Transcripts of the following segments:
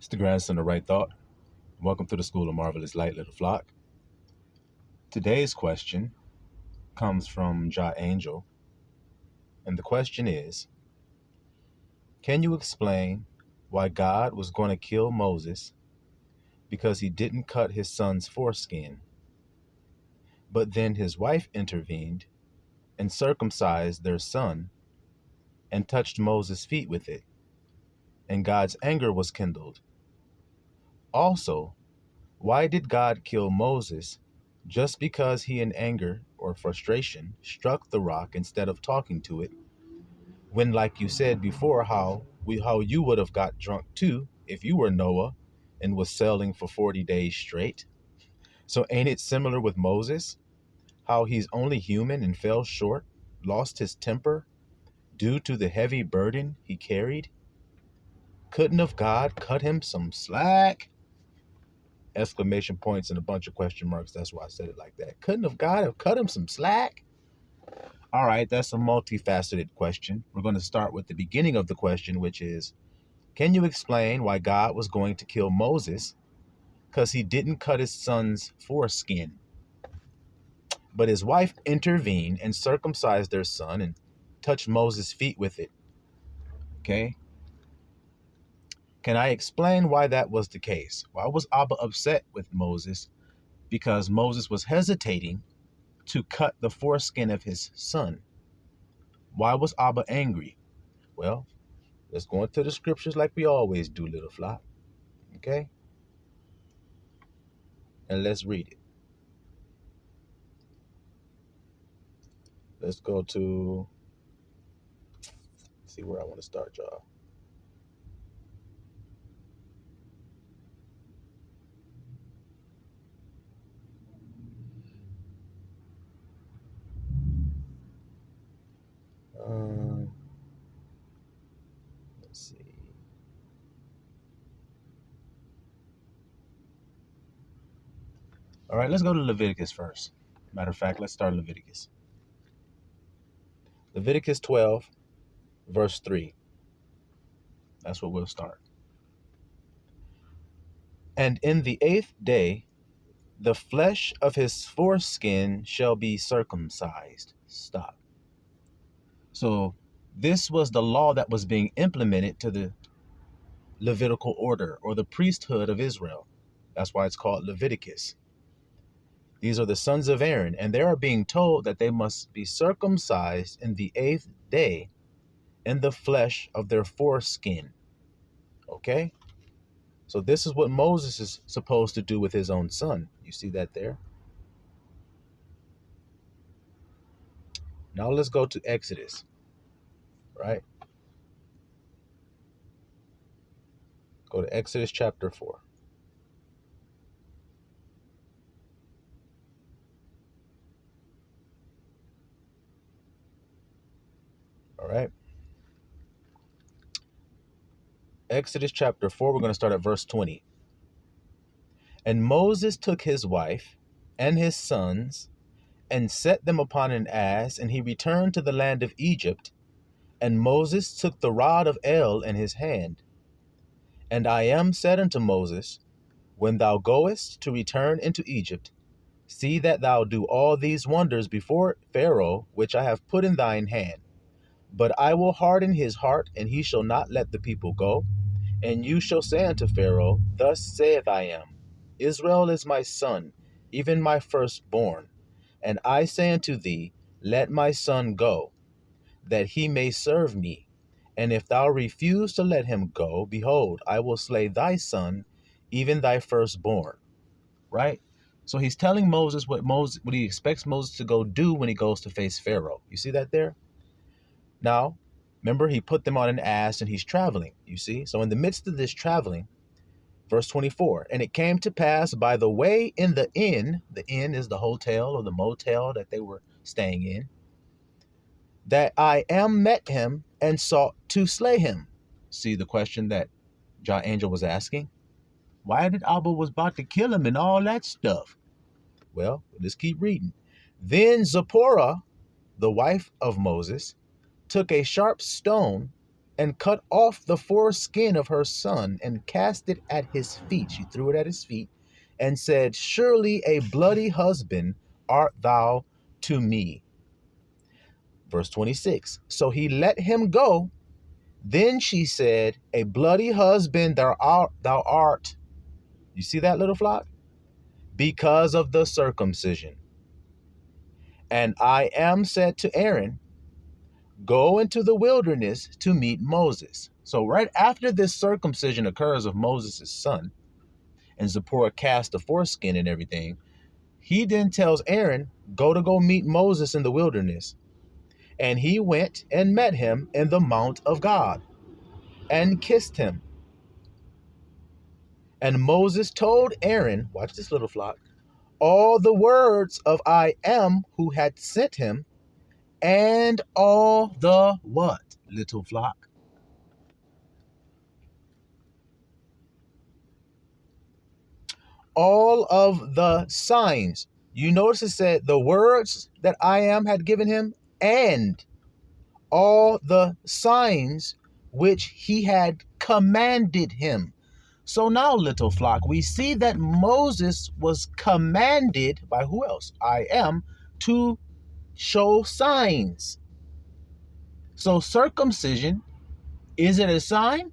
It's the grandson of Right Thought. Welcome to the School of Marvelous Light, little flock. Today's question comes from Jah Angel, and the question is, can you explain why God was going to kill Moses because he didn't cut his son's foreskin, but then his wife intervened and circumcised their son and touched Moses' feet with it, and God's anger was kindled? Also, why did God kill Moses just because he in anger or frustration struck the rock instead of talking to it, when, like you said before, how you would have got drunk too if you were Noah and was sailing for 40 days straight? So ain't it similar with Moses, how he's only human and fell short, lost his temper due to the heavy burden he carried? Couldn't have God cut him some slack? Exclamation points and a bunch of question marks. That's why I said it like that. Couldn't have God have cut him some slack? All right, that's a multifaceted question. We're going to start with the beginning of the question, which is, can you explain why God was going to kill Moses because he didn't cut his son's foreskin, but his wife intervened and circumcised their son and touched Moses' feet with it? Okay. Can I explain why that was the case? Why was Abba upset with Moses? Because Moses was hesitating to cut the foreskin of his son. Why was Abba angry? Well, let's go into the scriptures like we always do, little flock. Okay? And let's read it. Let's go to, see where I want to start, y'all. Let's see. All right, let's go to Leviticus first. Matter of fact, let's start Leviticus. Leviticus 12, verse 3. That's what we'll start. And in the 8th day, the flesh of his foreskin shall be circumcised. Stop. So this was the law that was being implemented to the Levitical order or the priesthood of Israel. That's why it's called Leviticus. These are the sons of Aaron, and they are being told that they must be circumcised in the 8th day in the flesh of their foreskin. Okay? So this is what Moses is supposed to do with his own son. You see that there? Now let's go to Exodus, right? Go to Exodus chapter 4. All right. Exodus chapter 4, we're going to start at verse 20. And Moses took his wife and his sons and set them upon an ass, and he returned to the land of Egypt. And Moses took the rod of El in his hand. And I am said unto Moses, when thou goest to return into Egypt, see that thou do all these wonders before Pharaoh, which I have put in thine hand. But I will harden his heart, and he shall not let the people go. And you shall say unto Pharaoh, thus saith I am, Israel is my son, even my firstborn. And I say unto thee, let my son go, that he may serve me. And if thou refuse to let him go, behold, I will slay thy son, even thy firstborn. Right? So he's telling Moses what he expects Moses to go do when he goes to face Pharaoh. You see that there? Now, remember, he put them on an ass and he's traveling, you see? So in the midst of this traveling, verse 24, and it came to pass by the way in the inn is the hotel or the motel that they were staying in, that I am met him and sought to slay him. See the question that Jah Angel was asking? Why did Abba was about to kill him and all that stuff? Well, let's keep reading. Then Zipporah, the wife of Moses, took a sharp stone and cut off the foreskin of her son and cast it at his feet. She threw it at his feet and said, surely a bloody husband art thou to me. Verse 26. So he let him go. Then she said, a bloody husband thou art. You see that, little flock? Because of the circumcision. And I am said to Aaron, go into the wilderness to meet Moses. So right after this circumcision occurs of Moses' son, and Zipporah cast the foreskin and everything, he then tells Aaron, go meet Moses in the wilderness. And he went and met him in the mount of God and kissed him. And Moses told Aaron, watch this, little flock, all the words of I am who had sent him, and all the what, little flock? All of the signs. You notice it said the words that I am had given him, and all the signs which he had commanded him. So now, little flock, we see that Moses was commanded by who else? I am, to show signs. So circumcision, is it a sign?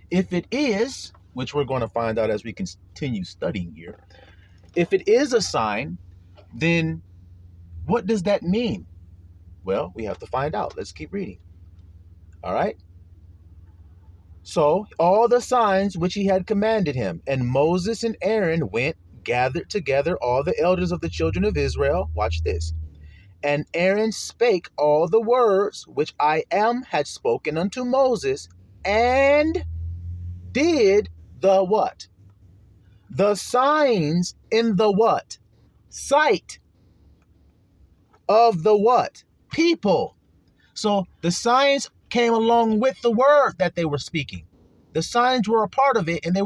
If it is, which we're going to find out as we continue studying here, if it is a sign, then what does that mean? Well, we have to find out. Let's keep reading. All right. So all the signs which he had commanded him, and Moses and Aaron went, gathered together all the elders of the children of Israel. Watch this. And Aaron spake all the words which I am had spoken unto Moses, and did the what? The signs in the what? Sight of the what? People. So the signs came along with the word that they were speaking. The signs were a part of it, and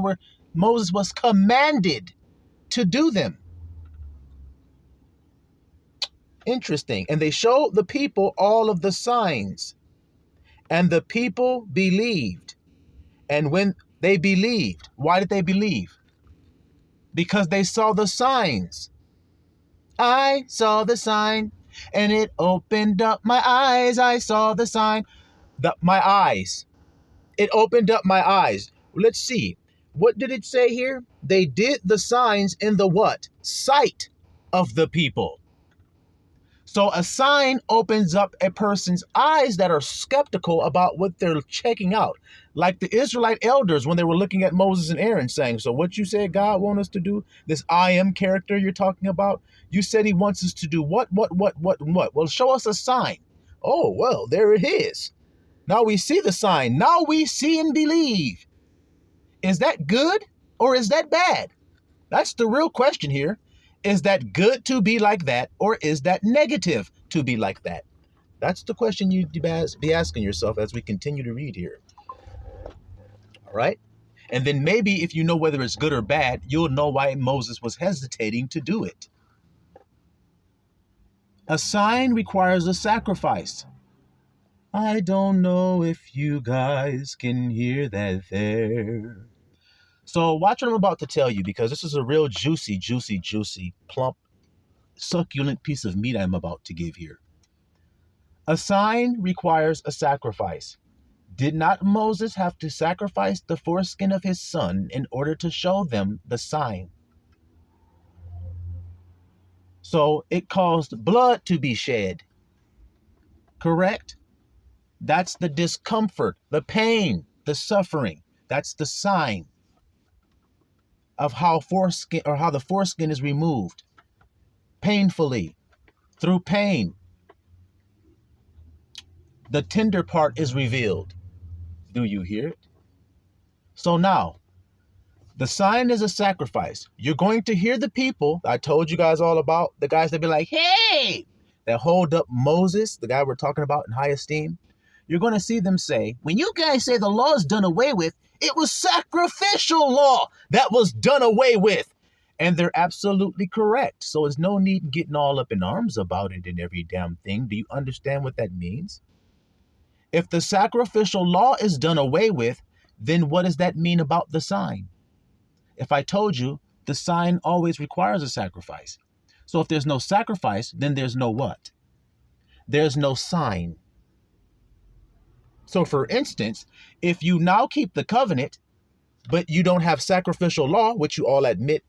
Moses was commanded to do them. Interesting. And they showed the people all of the signs, and the people believed. And when they believed, why did they believe? Because they saw the signs. I saw the sign, and it opened up my eyes. I saw the sign. My eyes. It opened up my eyes. Let's see. What did it say here? They did the signs in the what? Sight of the people. So a sign opens up a person's eyes that are skeptical about what they're checking out. Like the Israelite elders when they were looking at Moses and Aaron saying, so what you said God wants us to do, this I am character you're talking about, you said he wants us to do what? Well, show us a sign. Oh, well, there it is. Now we see the sign. Now we see and believe. Is that good or is that bad? That's the real question here. Is that good to be like that, or is that negative to be like that? That's the question you'd be asking yourself as we continue to read here. All right? And then maybe if you know whether it's good or bad, you'll know why Moses was hesitating to do it. A sign requires a sacrifice. I don't know if you guys can hear that there. So watch what I'm about to tell you, because this is a real juicy, plump, succulent piece of meat I'm about to give here. A sign requires a sacrifice. Did not Moses have to sacrifice the foreskin of his son in order to show them the sign? So it caused blood to be shed. Correct? That's the discomfort, the pain, the suffering. That's the sign of how the foreskin is removed painfully. Through pain, the tender part is revealed. Do you hear it? So now, the sign is a sacrifice. You're going to hear the people I told you guys all about, the guys that be like, hey, that hold up Moses, the guy we're talking about in high esteem. You're going to see them say, when you guys say the law is done away with, it was sacrificial law that was done away with. And they're absolutely correct. So there's no need in getting all up in arms about it and every damn thing. Do you understand what that means? If the sacrificial law is done away with, then what does that mean about the sign? If I told you the sign always requires a sacrifice. So if there's no sacrifice, then there's no what? There's no sign. So for instance, if you now keep the covenant, but you don't have sacrificial law, which you all admit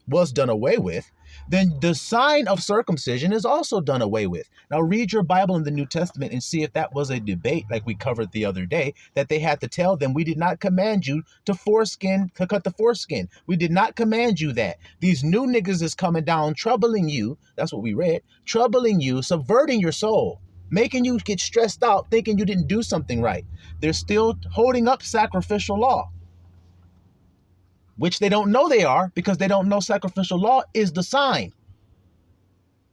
was done away with, then the sign of circumcision is also done away with. Now read your Bible in the New Testament and see if that was a debate like we covered the other day, that they had to tell them, we did not command you to cut the foreskin. We did not command you that. These new niggas is coming down, troubling you. That's what we read. Troubling you, subverting your soul, making you get stressed out, thinking you didn't do something right. They're still holding up sacrificial law, which they don't know they are, because they don't know sacrificial law is the sign.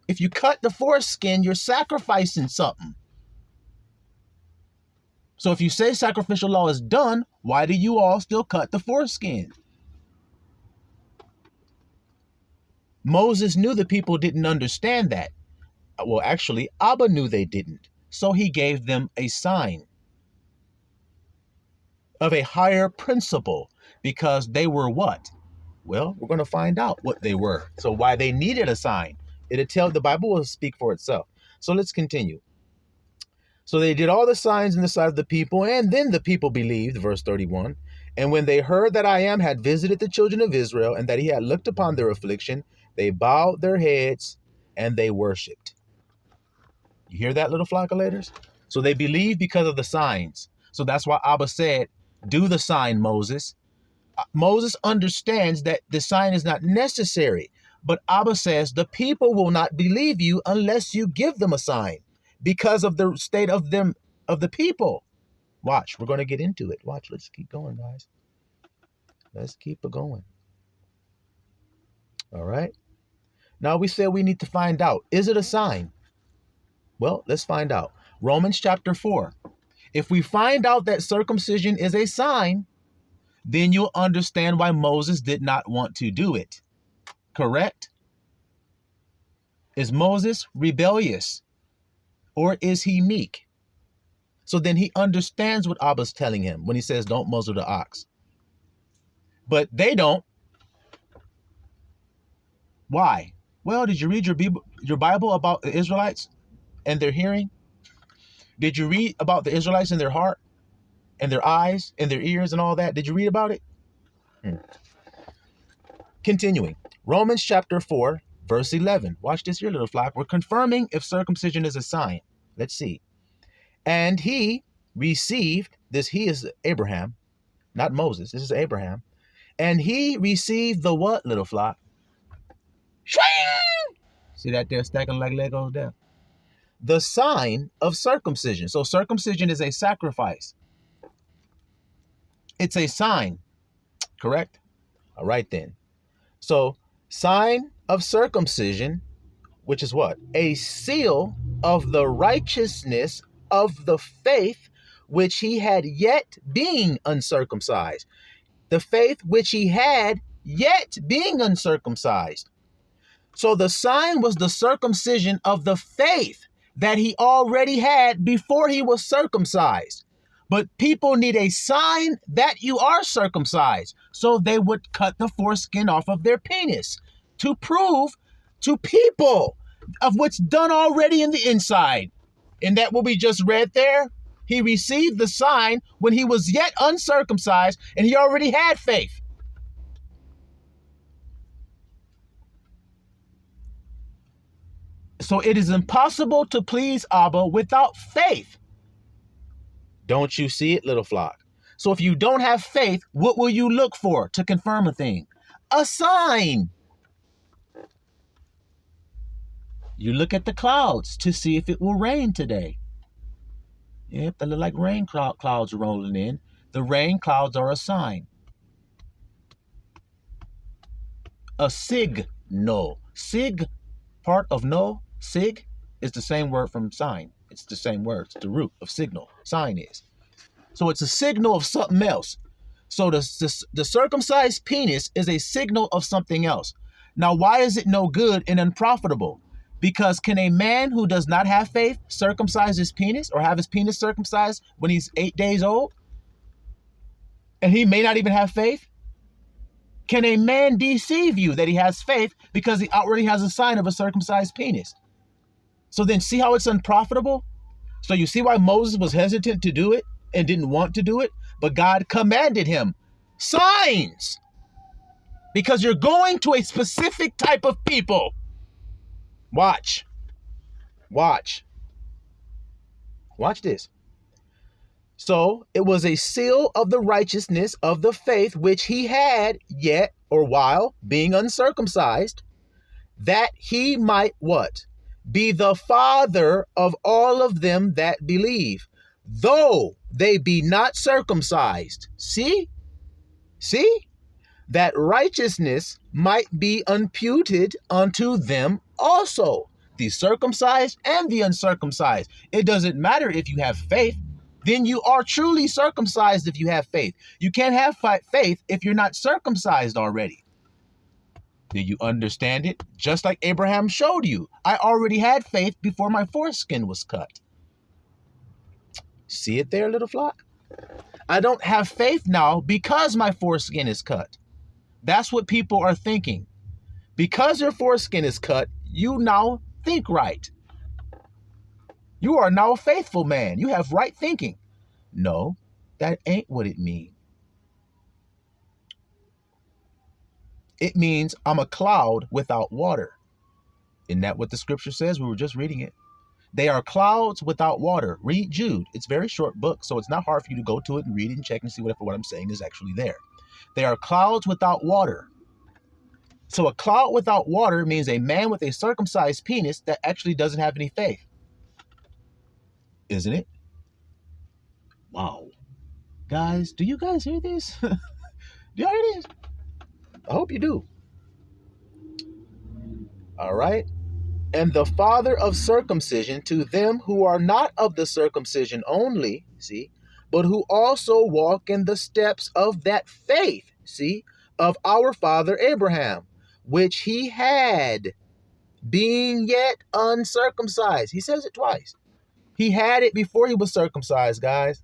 If you cut the foreskin, you're sacrificing something. So if you say sacrificial law is done, why do you all still cut the foreskin? Moses knew the people didn't understand that. Well, actually, Abba knew they didn't. So he gave them a sign of a higher principle, because they were what? Well, we're going to find out what they were. So why they needed a sign. The Bible will speak for itself. So let's continue. So they did all the signs in the sight of the people, and then the people believed, verse 31. And when they heard that I had visited the children of Israel, and that he had looked upon their affliction, they bowed their heads and they worshiped. You hear that, little flockulators? So they believed because of the signs. So that's why Abba said, do the sign, Moses. Moses understands that the sign is not necessary, but Abba says the people will not believe you unless you give them a sign, because of the state of the people. Watch, we're going to get into it. Watch, let's keep going, guys. Let's keep it going. All right. Now we said we need to find out, is it a sign? Well, let's find out. Romans chapter 4. If we find out that circumcision is a sign, then you'll understand why Moses did not want to do it. Correct? Is Moses rebellious, or is he meek? So then he understands what Abba's telling him when he says, don't muzzle the ox. But they don't. Why? Well, did you read your Bible about the Israelites and their hearing? Did you read about the Israelites and their heart and their eyes and their ears and all that? Did you read about it? Continuing. Romans chapter 4, verse 11. Watch this here, little flock. We're confirming if circumcision is a sign. Let's see. And he received, he is Abraham, not Moses. This is Abraham. And he received the what, little flock? See that there stacking like Legos there? The sign of circumcision. So circumcision is a sacrifice. It's a sign, correct? All right then. So sign of circumcision, which is what? A seal of the righteousness of the faith which he had yet being uncircumcised. The faith which he had yet being uncircumcised. So the sign was the circumcision of the faith that he already had before he was circumcised. But people need a sign that you are circumcised. So they would cut the foreskin off of their penis to prove to people of what's done already in the inside. And that what we just read there, he received the sign when he was yet uncircumcised and he already had faith. So it is impossible to please Abba without faith. Don't you see it, little flock? So if you don't have faith, what will you look for to confirm a thing? A sign. You look at the clouds to see if it will rain today. Yep, they look like rain clouds rolling in. The rain clouds are a sign. A signal. Sig, part of no. Sig is the same word from sign. It's the same word. It's the root of signal. Sign is. So it's a signal of something else. So the circumcised penis is a signal of something else. Now, why is it no good and unprofitable? Because can a man who does not have faith circumcise his penis or have his penis circumcised when he's 8 days old? And he may not even have faith? Can a man deceive you that he has faith because he already has a sign of a circumcised penis? So then see how it's unprofitable? So you see why Moses was hesitant to do it and didn't want to do it? But God commanded him signs, because you're going to a specific type of people. Watch this. So it was a seal of the righteousness of the faith which he had yet or while being uncircumcised, that he might what? Be the father of all of them that believe, though they be not circumcised. See? That righteousness might be imputed unto them also, the circumcised and the uncircumcised. It doesn't matter if you have faith. Then you are truly circumcised if you have faith. You can't have faith if you're not circumcised already. Do you understand it? Just like Abraham showed you. I already had faith before my foreskin was cut. See it there, little flock? I don't have faith now because my foreskin is cut. That's what people are thinking. Because your foreskin is cut, you now think right. You are now a faithful man. You have right thinking. No, that ain't what it means. It means I'm a cloud without water. Isn't that what the scripture says? We were just reading it. They are clouds without water. Read Jude. It's a very short book, so it's not hard for you to go to it and read it and check and see what I'm saying is actually there. They are clouds without water. So a cloud without water means a man with a circumcised penis that actually doesn't have any faith. Isn't it? Wow. Guys, do you guys hear this? Do y'all hear this? I hope you do. All right. And the father of circumcision to them who are not of the circumcision only, see, but who also walk in the steps of that faith, see, of our father Abraham, which he had, being yet uncircumcised. He says it twice. He had it before he was circumcised, guys.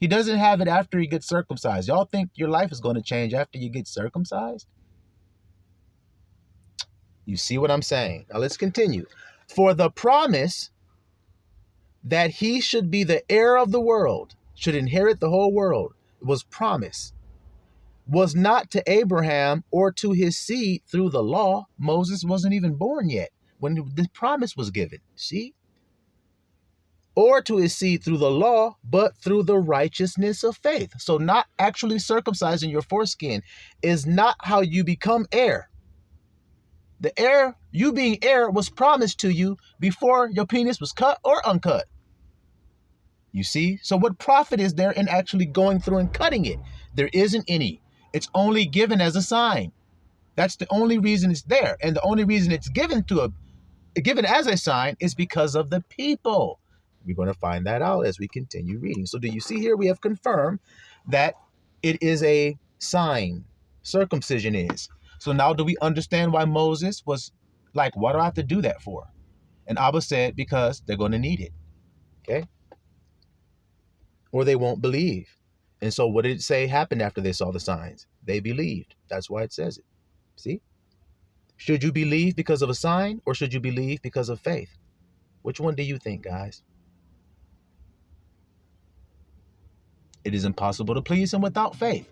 He doesn't have it after he gets circumcised. Y'all think your life is going to change after you get circumcised? You see what I'm saying? Now let's continue. For the promise that he should be the heir of the world, should inherit the whole world, was promise, was not to Abraham or to his seed through the law. Moses wasn't even born yet when the promise was given. See? Or to his seed through the law, but through the righteousness of faith. So not actually circumcising your foreskin is not how you become heir. The heir, you being heir, was promised to you before your penis was cut or uncut. You see? So what profit is there in actually going through and cutting it? There isn't any. It's only given as a sign. That's the only reason it's there. And the only reason it's given as a sign is because of the people. We're going to find that out as we continue reading. So do you see here we have confirmed that it is a sign. Circumcision is. So now do we understand why Moses was like, what do I have to do that for? And Abba said, because they're going to need it. Okay? Or they won't believe. And so what did it say happened after they saw the signs? They believed. That's why it says it. See? Should you believe because of a sign or should you believe because of faith? Which one do you think, guys? It is impossible to please him without faith.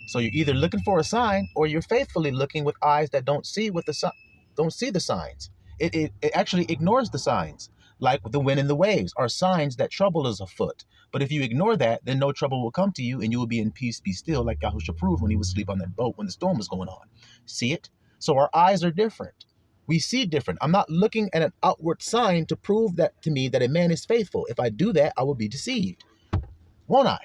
So you're either looking for a sign or you're faithfully looking with eyes that don't see the signs. It actually ignores the signs. Like the wind and the waves are signs that trouble is afoot. But if you ignore that, then no trouble will come to you and you will be in peace, be still, like Yahushua proved when he was asleep on that boat when the storm was going on. See it? So our eyes are different. We see different. I'm not looking at an outward sign to prove that to me that a man is faithful. If I do that, I will be deceived. Won't I?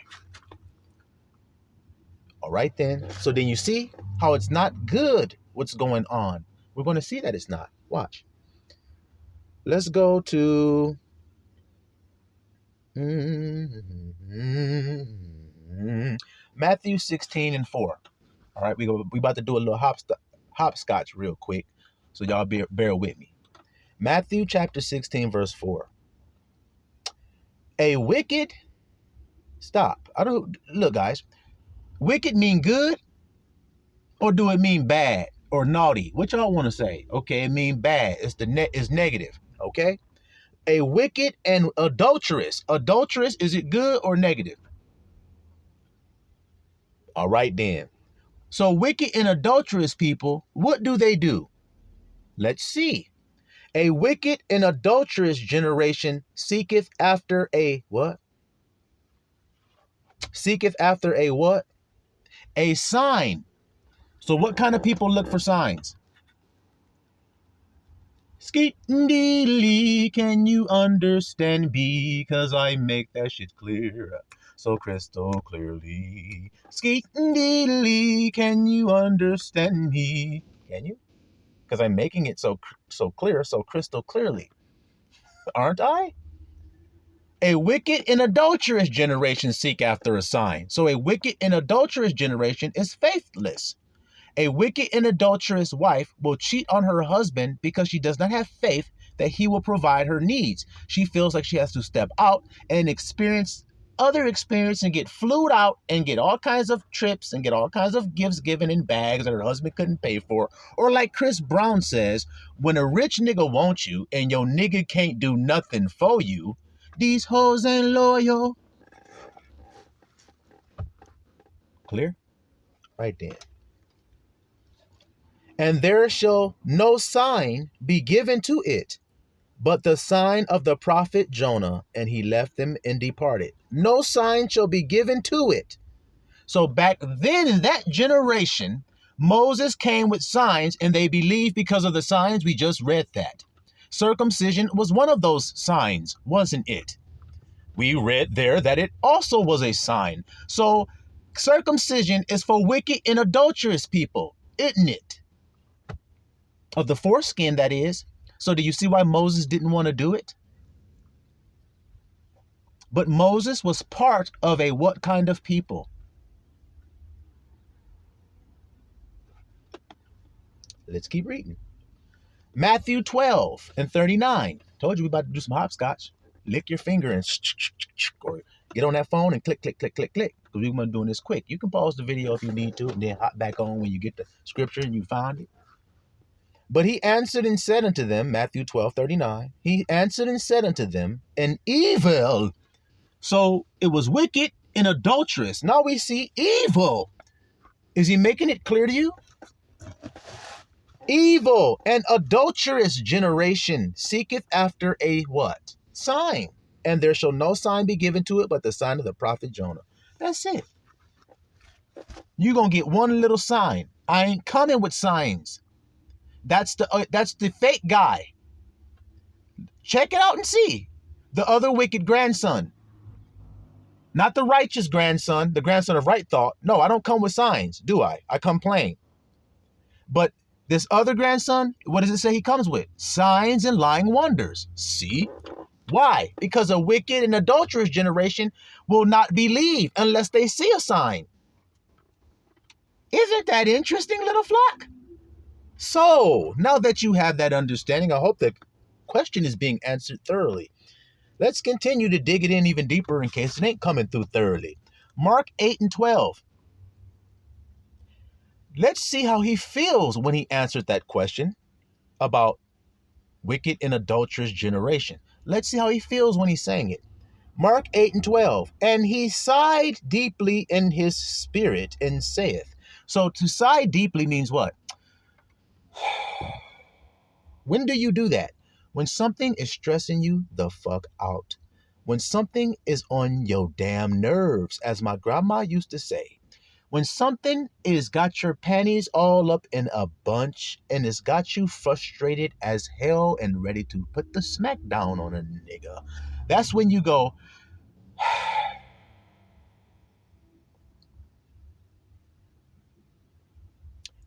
All right, then. So then you see how it's not good what's going on. We're going to see that it's not. Watch. Let's go to Matthew 16:4. All right, we about to do a little hopscotch real quick, so y'all bear with me. Matthew chapter 16, verse 4. A wicked, stop. Look, guys, wicked mean good, or do it mean bad or naughty? What y'all want to say? Okay, it mean bad. It's negative. Okay. A wicked and adulterous. Adulterous, is it good or negative? All right then. So wicked and adulterous people, what do they do? Let's see. A wicked and adulterous generation seeketh after a what? Seeketh after a what? A sign. So what kind of people look for signs? Skeet-dee-lee, can you understand me? Cause I make that shit clear, so crystal clearly. Skeet-dee-lee, can you understand me? Can you? Because I'm making it so clear, so crystal clearly. Aren't I? A wicked and adulterous generation seek after a sign. So a wicked and adulterous generation is faithless. A wicked and adulterous wife will cheat on her husband because she does not have faith that he will provide her needs. She feels like she has to step out and experience and get flued out and get all kinds of trips and get all kinds of gifts given in bags that her husband couldn't pay for. Or like Chris Brown says, when a rich nigga wants you and your nigga can't do nothing for you, these hoes ain't loyal. Clear? Right there. And there shall no sign be given to it, but the sign of the prophet Jonah. And he left them and departed. No sign shall be given to it. So back then in that generation, Moses came with signs, and they believed because of the signs. We just read that. Circumcision was one of those signs, wasn't it? We read there that it also was a sign. So circumcision is for wicked and adulterous people, isn't it? Of the foreskin, that is. So do you see why Moses didn't want to do it? But Moses was part of a what kind of people? Let's keep reading. Matthew 12 and 39. Told you we about to do some hopscotch. Lick your finger and or get on that phone and click, click, click, click, click. Because we're going to be doing this quick. You can pause the video if you need to and then hop back on when you get the scripture and you find it. But he answered and said unto them, Matthew 12:39, he answered and said unto them, an evil. So it was wicked and adulterous. Now we see evil. Is he making it clear to you? Evil and adulterous generation seeketh after a what? Sign. And there shall no sign be given to it but the sign of the prophet Jonah. That's it. You're going to get one little sign. I ain't coming with signs. That's the fake guy. Check it out and see. The other wicked grandson. Not the righteous grandson, the grandson of right thought. No, I don't come with signs, do I? I come plain. But this other grandson, what does it say he comes with? Signs and lying wonders. See? Why? Because a wicked and adulterous generation will not believe unless they see a sign. Isn't that interesting, little flock? So, now that you have that understanding, I hope the question is being answered thoroughly. Let's continue to dig it in even deeper in case it ain't coming through thoroughly. Mark 8 and 12. Let's see how he feels when he answered that question about wicked and adulterous generation. Let's see how he feels when he's saying it. Mark 8 and 12. And he sighed deeply in his spirit and saith. So to sigh deeply means what? When do you do that? When something is stressing you the fuck out. When something is on your damn nerves, as my grandma used to say. When something is got your panties all up in a bunch and it's got you frustrated as hell and ready to put the smack down on a nigga. That's when you go,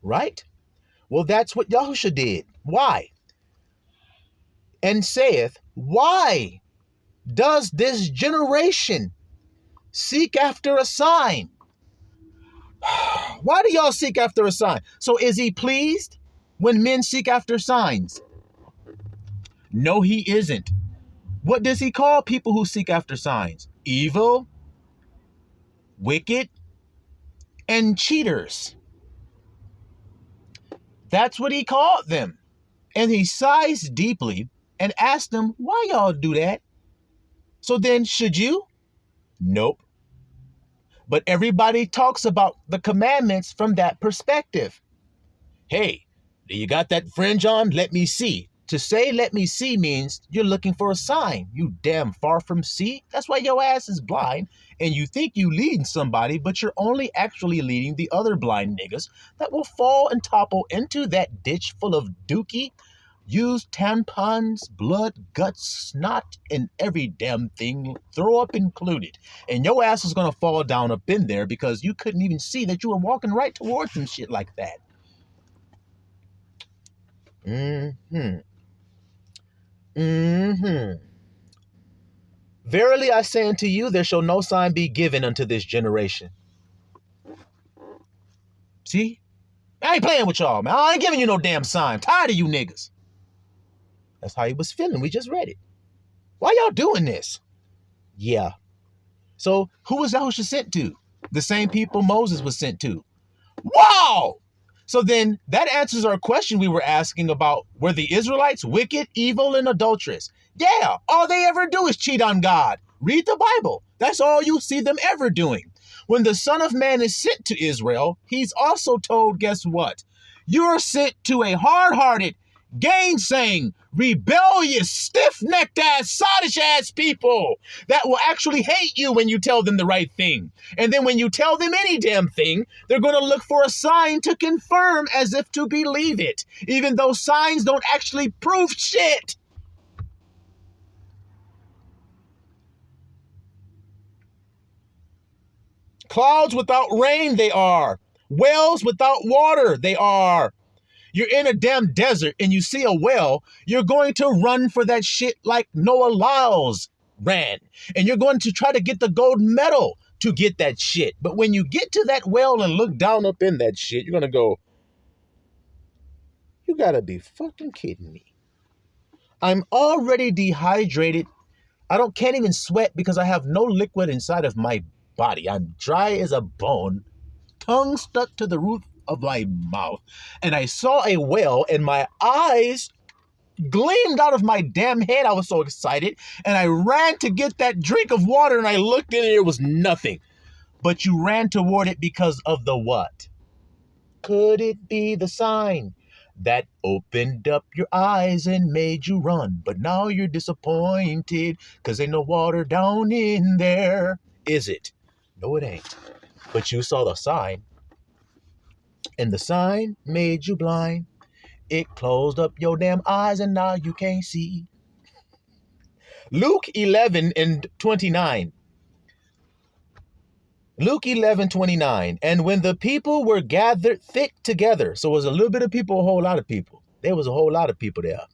right? Well, that's what Yahusha did. Why? And saith, why does this generation seek after a sign? Why do y'all seek after a sign? So is he pleased? when men seek after signs? No, he isn't. What does he call people who seek after signs? Evil, wicked, and cheaters. That's what he called them. And he sighs deeply and asked them, why y'all do that? So then, should you? Nope. But everybody talks about the commandments from that perspective. Hey, do you got that fringe on? Let me see. To say let me see means you're looking for a sign. You damn far from see. That's why your ass is blind. And you think you leading somebody, but you're only actually leading the other blind niggas that will fall and topple into that ditch full of dookie, used tampons, blood, guts, snot, and every damn thing, throw up included. And your ass is going to fall down up in there because you couldn't even see that you were walking right towards some shit like that. Verily I say unto you, there shall no sign be given unto this generation. See? I ain't playing with y'all, man. I ain't giving you no damn sign. I'm tired of you niggas. That's how he was feeling. We just read it. Why y'all doing this? Yeah. So who was Yahusha sent to? The same people Moses was sent to. Wow! So then that answers our question we were asking about, were the Israelites wicked, evil, and adulterous? Yeah, all they ever do is cheat on God. Read the Bible. That's all you see them ever doing. When the Son of Man is sent to Israel, he's also told, guess what? You're sent to a hard-hearted, gainsaying, rebellious, stiff-necked ass, sottish ass people that will actually hate you when you tell them the right thing. And then when you tell them any damn thing, they're going to look for a sign to confirm as if to believe it, even though signs don't actually prove shit. Clouds without rain, they are. Wells without water, they are. You're in a damn desert and you see a well, you're going to run for that shit like Noah Lyles ran. And you're going to try to get the gold medal to get that shit. But when you get to that well and look down up in that shit, you're going to go, you gotta be fucking kidding me. I'm already dehydrated. Can't even sweat because I have no liquid inside of my body. I'm dry as a bone, tongue stuck to the roof of my mouth, and I saw a well and my eyes gleamed out of my damn head. I was so excited, and I ran to get that drink of water, and I looked in and there was nothing. But you ran toward it because of the what? Could it be the sign that opened up your eyes and made you run? But now you're disappointed because ain't no water down in there. Is it? No, it ain't. But you saw the sign. And the sign made you blind. It closed up your damn eyes and now you can't see. Luke 11:29. Luke 11:29. And when the people were gathered thick together, so it was a little bit of people, a whole lot of people. There was a whole lot of people there.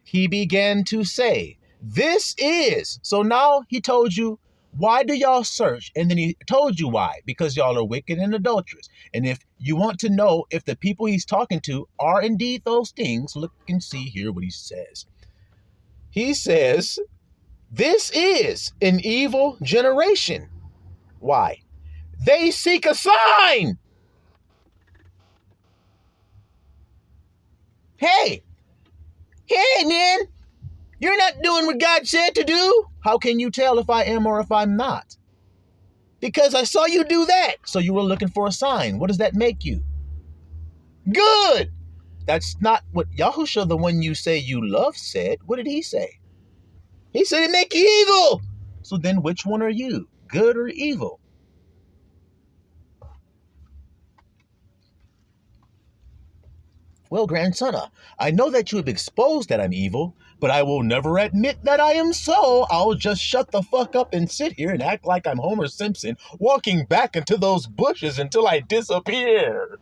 He began to say, this is. So now he told you, why do y'all search? And then he told you why. Because y'all are wicked and adulterous. And if you want to know if the people he's talking to are indeed those things, look and see here what he says. He says, this is an evil generation. Why? They seek a sign. Hey, man, you're not doing what God said to do. How can you tell if I am or if I'm not? Because I saw you do that. So you were looking for a sign. What does that make you? Good. That's not what Yahusha, the one you say you love, said. What did he say? He said it make you evil. So then which one are you? Good or evil? Well, grandson, I know that you have exposed that I'm evil, but I will never admit that I am so. I'll just shut the fuck up and sit here and act like I'm Homer Simpson walking back into those bushes until I disappear.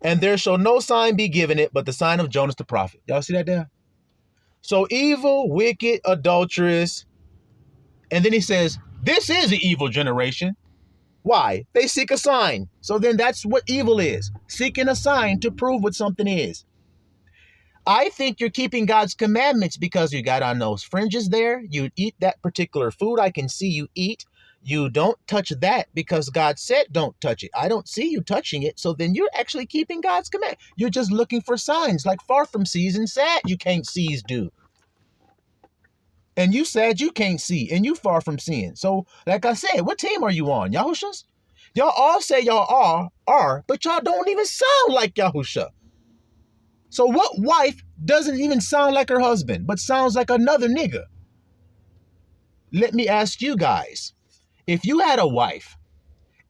And there shall no sign be given it but the sign of Jonas the prophet. Y'all see that there? So evil, wicked, adulterous. And then he says, this is an evil generation. Why? They seek a sign. So then that's what evil is. Seeking a sign to prove what something is. I think you're keeping God's commandments because you got on those fringes there. You eat that particular food I can see you eat. You don't touch that because God said don't touch it. I don't see you touching it. So then you're actually keeping God's command. You're just looking for signs like far from seas and sad you can't seize do. And you said you can't see and you far from seeing. So like I said, what team are you on? Yahushas? Y'all all say y'all are, but y'all don't even sound like Yahusha. So what wife doesn't even sound like her husband, but sounds like another nigga? Let me ask you guys, if you had a wife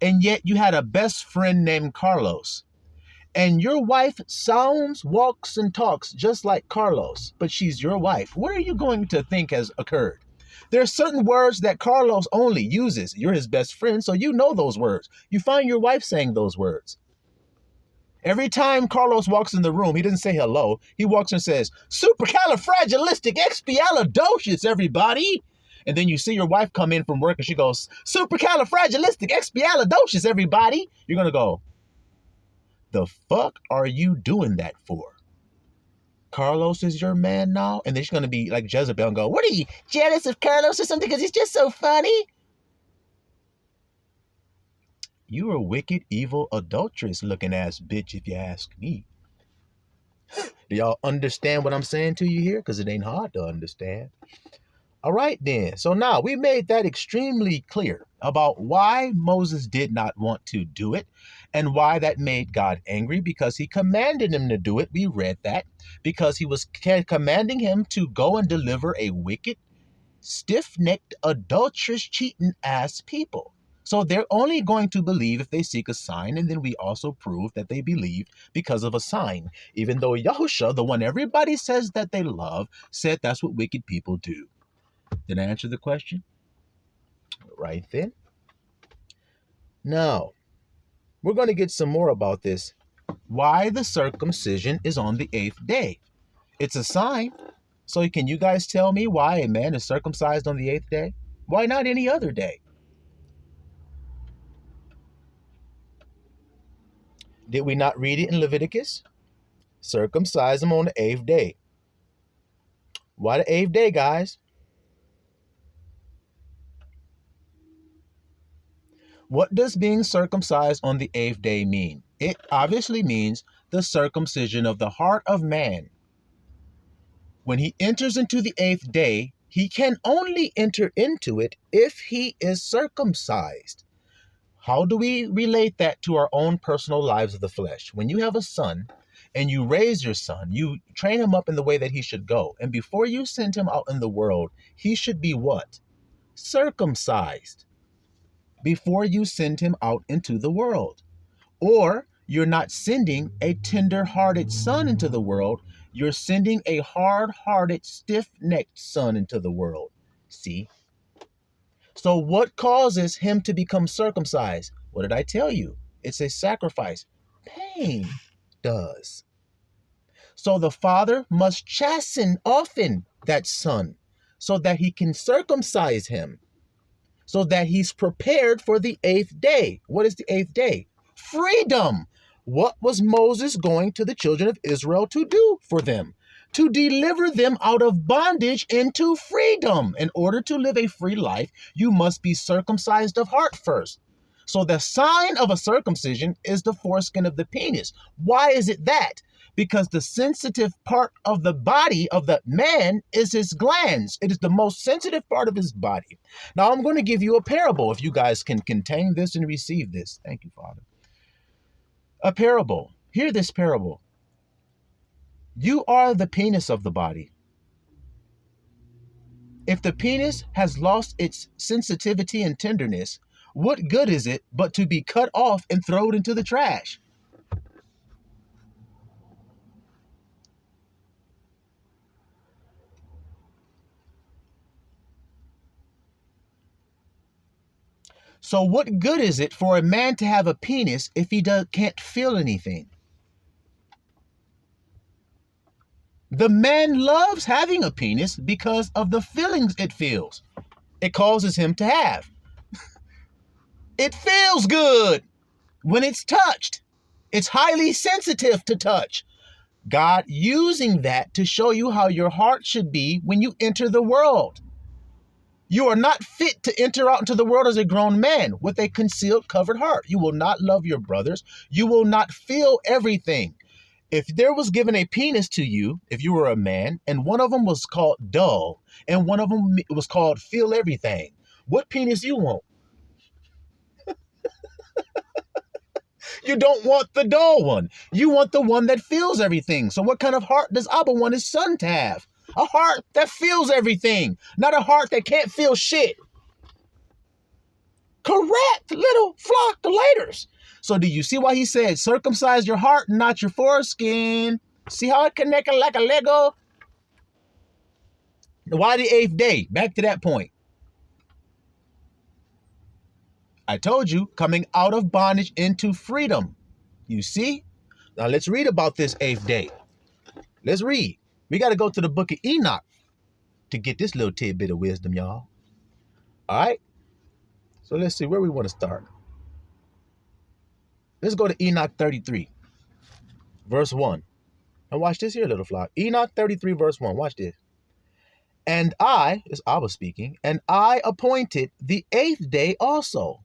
and yet you had a best friend named Carlos, and your wife sounds, walks, and talks just like Carlos, but she's your wife, what are you going to think has occurred? There are certain words that Carlos only uses. You're his best friend, so you know those words. You find your wife saying those words. Every time Carlos walks in the room, he doesn't say hello. He walks and says, supercalifragilisticexpialidocious, everybody. And then you see your wife come in from work and she goes, supercalifragilisticexpialidocious, everybody. You're going to go, the fuck are you doing that for? Carlos is your man now? And then she's going to be like Jezebel and go, what are you, jealous of Carlos or something because he's just so funny? You a wicked, evil, adulterous looking ass bitch if you ask me. Do y'all understand what I'm saying to you here? Because it ain't hard to understand. All right, then. So now we made that extremely clear about why Moses did not want to do it and why that made God angry, because he commanded him to do it. We read that because he was commanding him to go and deliver a wicked, stiff-necked, adulterous, cheating ass people. So they're only going to believe if they seek a sign, and then we also prove that they believed because of a sign, even though Yahusha, the one everybody says that they love, said that's what wicked people do. Did I answer the question? Right then. Now, we're going to get some more about this. Why the circumcision is on the 8th day. It's a sign. So can you guys tell me why a man is circumcised on the 8th day? Why not any other day? Did we not read it in Leviticus? Circumcise them on the 8th day. Why the 8th day, guys? What does being circumcised on the 8th day mean? It obviously means the circumcision of the heart of man. When he enters into the 8th day, he can only enter into it if he is circumcised. How do we relate that to our own personal lives of the flesh? When you have a son and you raise your son, you train him up in the way that he should go. And before you send him out in the world, he should be what? Circumcised. Before you send him out into the world. Or you're not sending a tender-hearted son into the world. You're sending a hard-hearted, stiff-necked son into the world. See? So what causes him to become circumcised? What did I tell you? It's a sacrifice. Pain does. So the father must chasten often that son so that he can circumcise him, so that he's prepared for the 8th day. What is the 8th day? Freedom. What was Moses going to the children of Israel to do for them? To deliver them out of bondage into freedom. In order to live a free life, you must be circumcised of heart first. So the sign of a circumcision is the foreskin of the penis. Why is it that? Because the sensitive part of the body of the man is his glands. It is the most sensitive part of his body. Now I'm going to give you a parable if you guys can contain this and receive this. Thank you, Father. A parable. Hear this parable. You are the penis of the body. If the penis has lost its sensitivity and tenderness, what good is it but to be cut off and thrown into the trash? So what good is it for a man to have a penis if he can't feel anything? The man loves having a penis because of the feelings it feels. It causes him to have. It feels good when it's touched. It's highly sensitive to touch. God using that to show you how your heart should be when you enter the world. You are not fit to enter out into the world as a grown man with a concealed, covered heart. You will not love your brothers. You will not feel everything. If there was given a penis to you, if you were a man, and one of them was called dull, and one of them was called feel everything, what penis you want? You don't want the dull one. You want the one that feels everything. So what kind of heart does Abba want his son to have? A heart that feels everything, not a heart that can't feel shit. Correct, little flockulators. So do you see why he said, circumcise your heart, not your foreskin? See how it connected like a Lego? Why the 8th day? Back to that point. I told you, coming out of bondage into freedom. You see? Now let's read about this 8th day. Let's read. We got to go to the book of Enoch to get this little tidbit of wisdom, y'all. All right? So let's see where we want to start. Let's go to Enoch 33, verse 1. Now watch this here, little flock. Enoch 33, verse 1. Watch this. And I, as I was speaking, and I appointed the 8th day also.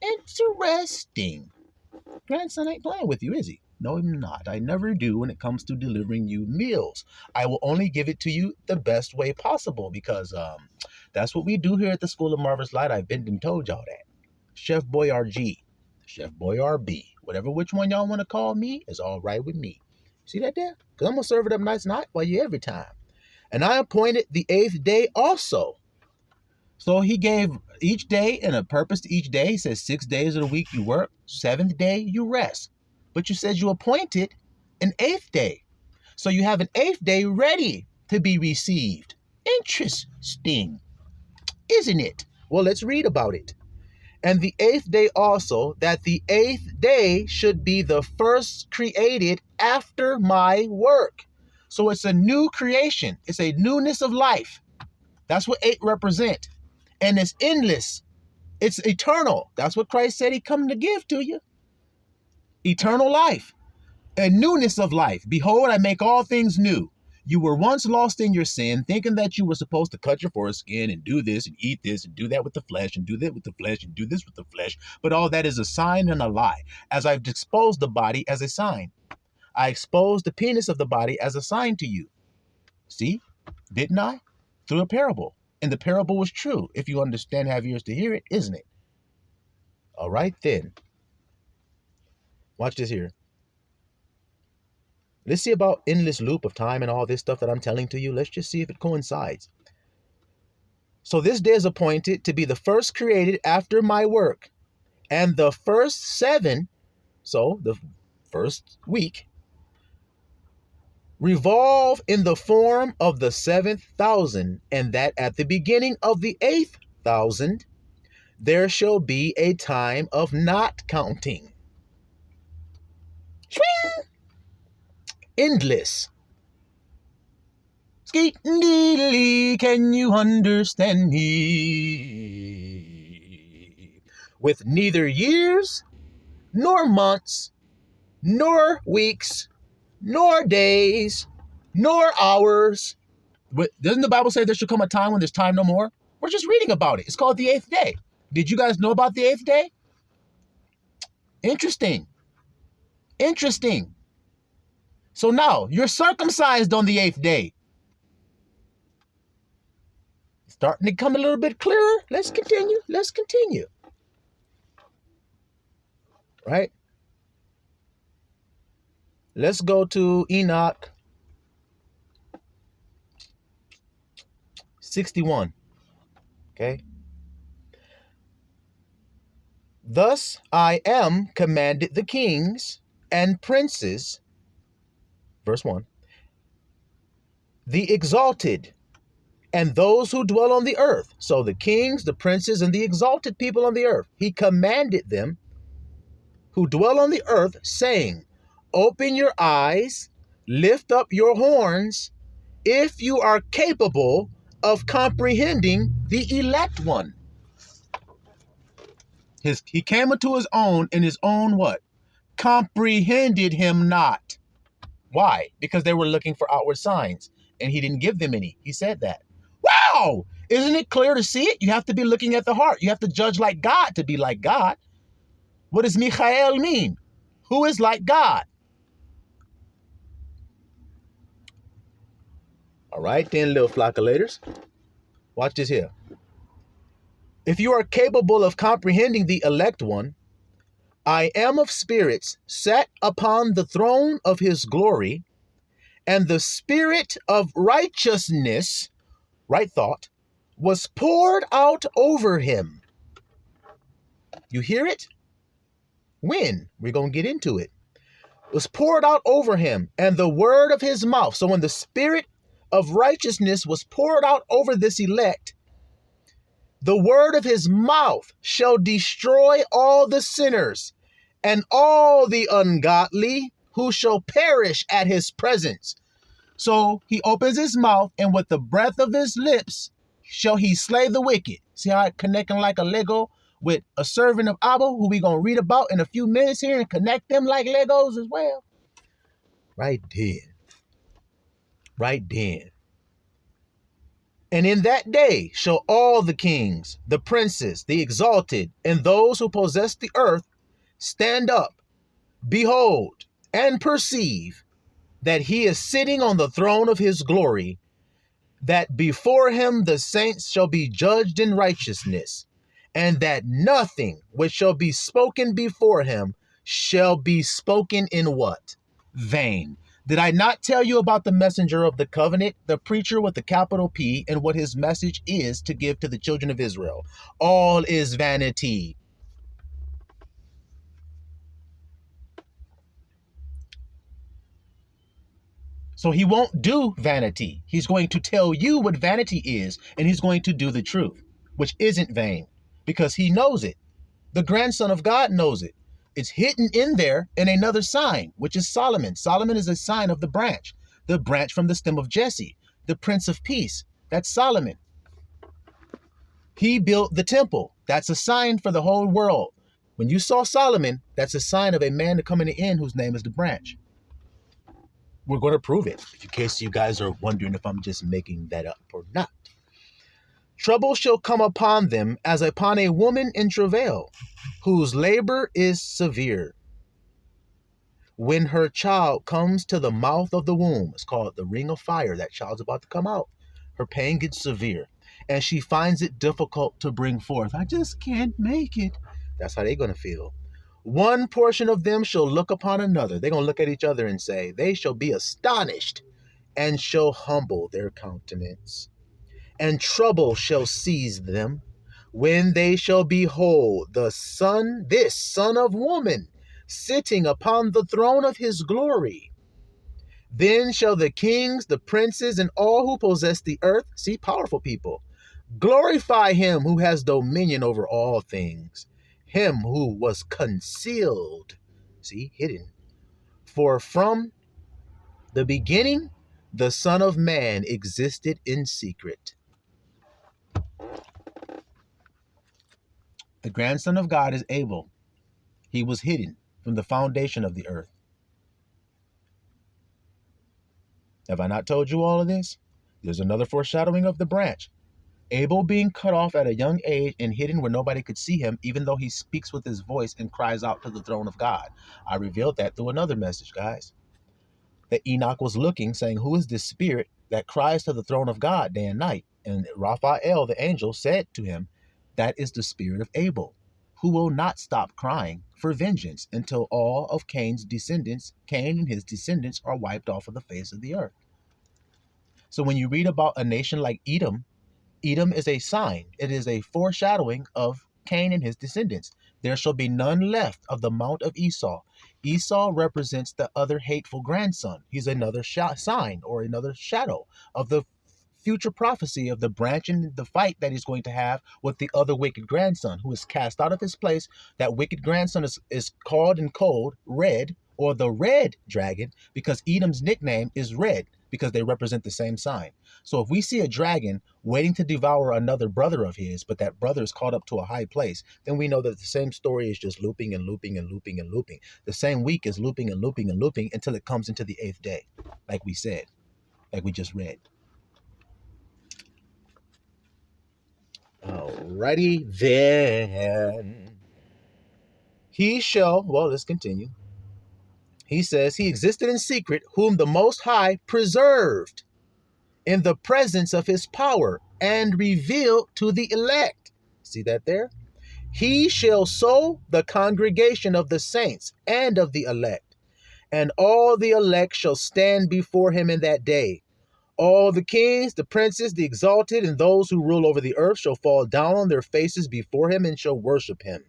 Interesting. Grandson ain't playing with you, is he? No, I'm not. I never do when it comes to delivering you meals. I will only give it to you the best way possible because that's what we do here at the School of Marvelous Light. I've been and told y'all that. Chef Boyardee, Chef Boyardee, whatever which one y'all want to call me is all right with me. See that there? Because I'm going to serve it up nice and hot for you every time. And I appointed the 8th day also. So he gave each day and a purpose to each day. He says 6 days of the week you work, 7th day you rest. But you said you appointed an 8th day. So you have an 8th day ready to be received. Interesting, isn't it? Well, let's read about it. And the 8th day also, that the 8th day should be the first created after my work. So it's a new creation. It's a newness of life. That's what 8 represent. And it's endless. It's eternal. That's what Christ said he come to give to you. Eternal life. A newness of life. Behold, I make all things new. You were once lost in your sin, thinking that you were supposed to cut your foreskin and do this and eat this and do that with the flesh and do that with the flesh and do this with the flesh. But all that is a sign and a lie. As I've exposed the body as a sign. I exposed the penis of the body as a sign to you. See? Didn't I? Through a parable. And the parable was true. If you understand, have ears to hear it, isn't it? All right, then. Watch this here. Let's see about endless loop of time and all this stuff that I'm telling to you. Let's just see if it coincides. So this day is appointed to be the first created after my work. And the first 7, so the first week, revolve in the form of the 7th thousand, and that at the beginning of the 8th thousand, there shall be a time of not counting. Swing! Endless. Skeet deedly, can you understand me? With neither years, nor months, nor weeks, nor days, nor hours. Doesn't the Bible say there should come a time when there's time no more? We're just reading about it. It's called the 8th day. Did you guys know about the 8th day? Interesting. Interesting. So now, you're circumcised on the 8th day. Starting to come a little bit clearer. Let's continue. Let's continue. Right? Let's go to Enoch 61. Okay? Thus I am commanded the kings and princes, verse 1, the exalted, and those who dwell on the earth. So the kings, the princes, and the exalted people on the earth. He commanded them who dwell on the earth, saying, open your eyes, lift up your horns, if you are capable of comprehending the elect one. He came unto his own, and his own what? Comprehended him not. Why? Because they were looking for outward signs, and he didn't give them any. He said that. Wow! Isn't it clear to see it? You have to be looking at the heart. You have to judge like God to be like God. What does Michael mean? Who is like God? All right, then, little flockulators. Watch this here. If you are capable of comprehending the elect one, I am of spirits sat upon the throne of his glory, and the spirit of righteousness, right thought, was poured out over him. You hear it? When? We're going to get into it. Was poured out over him, and the word of his mouth. So when the spirit of righteousness was poured out over this elect, the word of his mouth shall destroy all the sinners and all the ungodly who shall perish at his presence. So he opens his mouth, and with the breath of his lips shall he slay the wicked. See how it connecting like a Lego with a servant of Abba, who we going to read about in a few minutes here, and connect them like Legos as well. Right then. Right then. And in that day shall all the kings, the princes, the exalted, and those who possess the earth stand up, behold, and perceive that he is sitting on the throne of his glory, that before him the saints shall be judged in righteousness, and that nothing which shall be spoken before him shall be spoken in what? Vain. Did I not tell you about the messenger of the covenant, the preacher with the capital P, and what his message is to give to the children of Israel? All is vanity. So he won't do vanity. He's going to tell you what vanity is, and he's going to do the truth, which isn't vain, because he knows it. The grandson of God knows it. It's hidden in there in another sign, which is Solomon. Solomon is a sign of the branch from the stem of Jesse, the Prince of Peace. That's Solomon. He built the temple. That's a sign for the whole world. When you saw Solomon, that's a sign of a man to come in the end whose name is the branch. We're going to prove it, in case you guys are wondering if I'm just making that up or not. Trouble shall come upon them as upon a woman in travail, whose labor is severe. When her child comes to the mouth of the womb, it's called the ring of fire, that child's about to come out. Her pain gets severe, and she finds it difficult to bring forth. I just can't make it. That's how they're going to feel. One portion of them shall look upon another. They're going to look at each other and say, they shall be astonished and shall humble their countenance. And trouble shall seize them when they shall behold the Son, this Son of Woman, sitting upon the throne of his glory. Then shall the kings, the princes, and all who possess the earth, see, powerful people, glorify him who has dominion over all things, him who was concealed, see, hidden. For from the beginning, the Son of Man existed in secret. The grandson of God is Abel. He was hidden from the foundation of the earth. Have I not told you all of this? There's another foreshadowing of the branch. Abel being cut off at a young age and hidden where nobody could see him, even though he speaks with his voice and cries out to the throne of God. I revealed that through another message, guys. That Enoch was looking, saying, who is this spirit that cries to the throne of God day and night? And Raphael, the angel, said to him, that is the spirit of Abel, who will not stop crying for vengeance until all of Cain's descendants, Cain and his descendants, are wiped off of the face of the earth. So when you read about a nation like Edom, Edom is a sign. It is a foreshadowing of Cain and his descendants. There shall be none left of the mount of Esau. Esau represents the other hateful grandson. He's another sign or another shadow of the future prophecy of the branch and the fight that he's going to have with the other wicked grandson who is cast out of his place. That wicked grandson is called in code Red, or the red dragon, because Edom's nickname is Red. because they represent the same sign. So if we see a dragon waiting to devour another brother of his, but that brother is caught up to a high place, then we know that the same story is just looping and looping and looping and looping. The same week is looping and looping and looping until it comes into the 8th day, like we said, like we just read. Alrighty then. He shall, well, let's continue. He says, he existed in secret, whom the Most High preserved in the presence of his power and revealed to the elect. See that there? He shall sow the congregation of the saints and of the elect, and all the elect shall stand before him in that day. All the kings, the princes, the exalted, and those who rule over the earth shall fall down on their faces before him and shall worship him.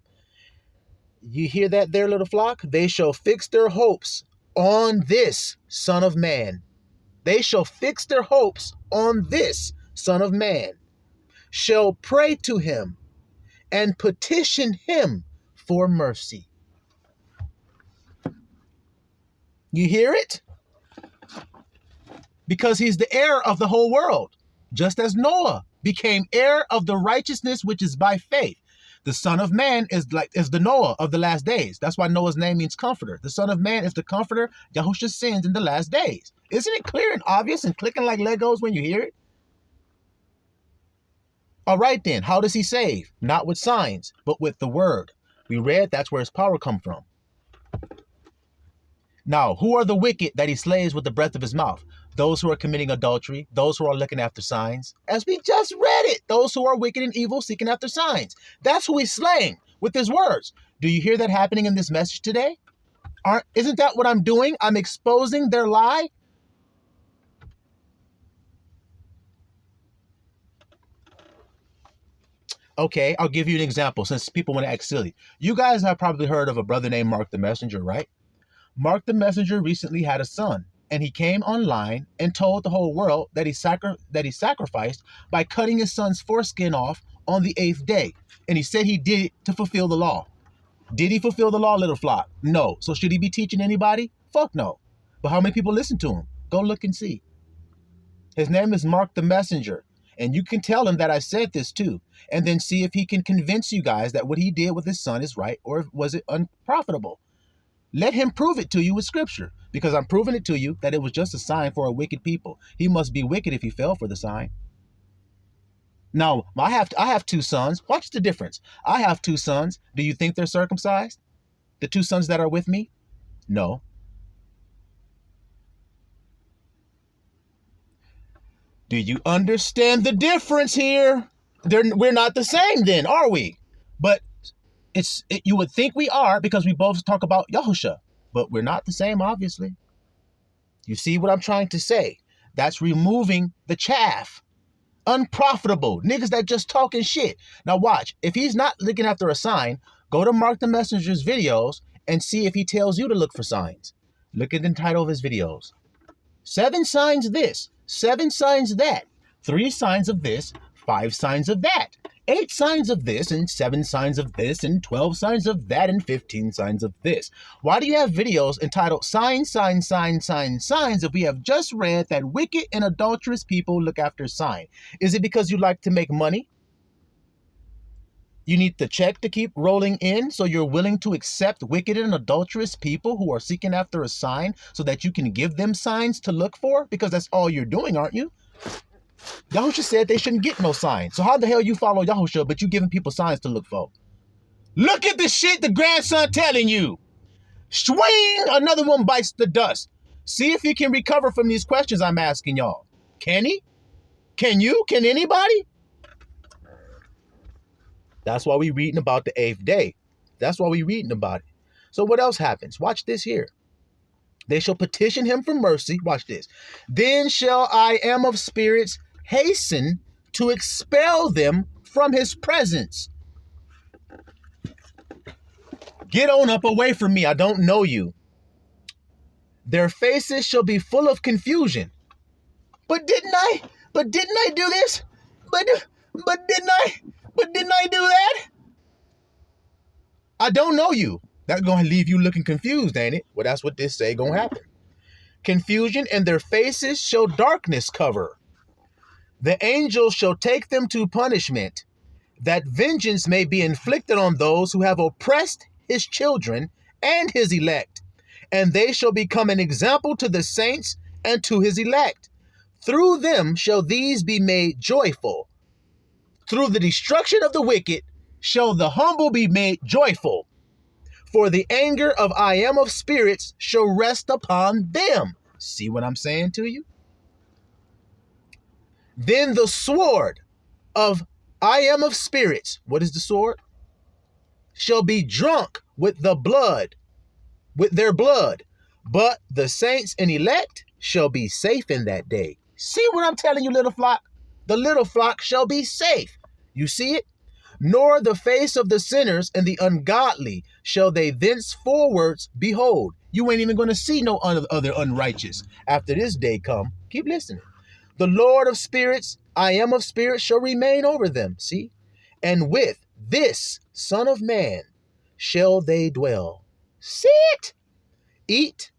You hear that there, little flock? They shall fix their hopes on this Son of Man. They shall fix their hopes on this Son of Man, shall pray to him and petition him for mercy. You hear it? Because he's the heir of the whole world, just as Noah became heir of the righteousness which is by faith. The Son of Man is the Noah of the last days. That's why Noah's name means comforter. The Son of Man is the comforter Yahushua sends in the last days. Isn't it clear and obvious and clicking like Legos when you hear it? All right then, how does he save? Not with signs, but with the word. We read that's where his power comes from. Now, who are the wicked that he slays with the breath of his mouth? Those who are committing adultery, those who are looking after signs. As we just read it, those who are wicked and evil seeking after signs. That's who he's slaying with his words. Do you hear that happening in this message today? Isn't that what I'm doing? I'm exposing their lie. Okay, I'll give you an example since people want to act silly. You guys have probably heard of a brother named Mark the Messenger, right? Mark the Messenger recently had a son, and he came online and told the whole world that he sacrificed by cutting his son's foreskin off on the 8th day. And he said he did it to fulfill the law. Did he fulfill the law, little flock? No. So should he be teaching anybody? Fuck no. But how many people listen to him? Go look and see. His name is Mark the Messenger. And you can tell him that I said this too. And then see if he can convince you guys that what he did with his son is right, or was it unprofitable. Let him prove it to you with scripture, because I'm proving it to you that it was just a sign for a wicked people. He must be wicked if he fell for the sign. Now, I have 2 sons. Watch the difference. I have 2 sons. Do you think they're circumcised? The 2 sons that are with me? No. Do you understand the difference here? We're not the same then, are we? But you would think we are because we both talk about Yahusha, but we're not the same, obviously. You see what I'm trying to say? That's removing the chaff. Unprofitable. Niggas that just talking shit. Now watch. If he's not looking after a sign, go to Mark the Messenger's videos and see if he tells you to look for signs. Look at the title of his videos. 7 signs this, 7 signs that, 3 signs of this, 5 signs of that, 8 signs of this, and 7 signs of this, and 12 signs of that, and 15 signs of this. Why do you have videos entitled Signs, Signs, Signs, Signs, Signs if we have just read that wicked and adulterous people look after sign? Is it because you like to make money? You need the check to keep rolling in, so you're willing to accept wicked and adulterous people who are seeking after a sign so that you can give them signs to look for? Because that's all you're doing, aren't you? Yahusha said they shouldn't get no signs. So how the hell you follow Yahusha, but you giving people signs to look for? Look at the shit the grandson telling you. Swing! Another one bites the dust. See if he can recover from these questions I'm asking y'all. Can he? Can you? Can anybody? That's why we reading about the 8th day. That's why we reading about it. So what else happens? Watch this here. They shall petition him for mercy. Watch this. Then shall I am of spirits hasten to expel them from his presence. Get on up away from me. I don't know you. Their faces shall be full of confusion. But didn't I do this? But didn't I do that? I don't know you. That's going to leave you looking confused, ain't it? Well, that's what this say going to happen. Confusion and their faces shall darkness cover. The angel shall take them to punishment, that vengeance may be inflicted on those who have oppressed his children and his elect, and they shall become an example to the saints and to his elect. Through them shall these be made joyful. Through the destruction of the wicked shall the humble be made joyful. For the anger of I am of spirits shall rest upon them. See what I'm saying to you? Then the sword of I am of spirits, what is the sword? Shall be drunk with the blood, with their blood. But the saints and elect shall be safe in that day. See what I'm telling you, little flock? The little flock shall be safe. You see it? Nor the face of the sinners and the ungodly shall they thenceforwards behold. You ain't even going to see no other unrighteous after this day come. Keep listening. The Lord of spirits, I am of spirits, shall remain over them. See? And with this Son of Man shall they dwell. See it? Eat.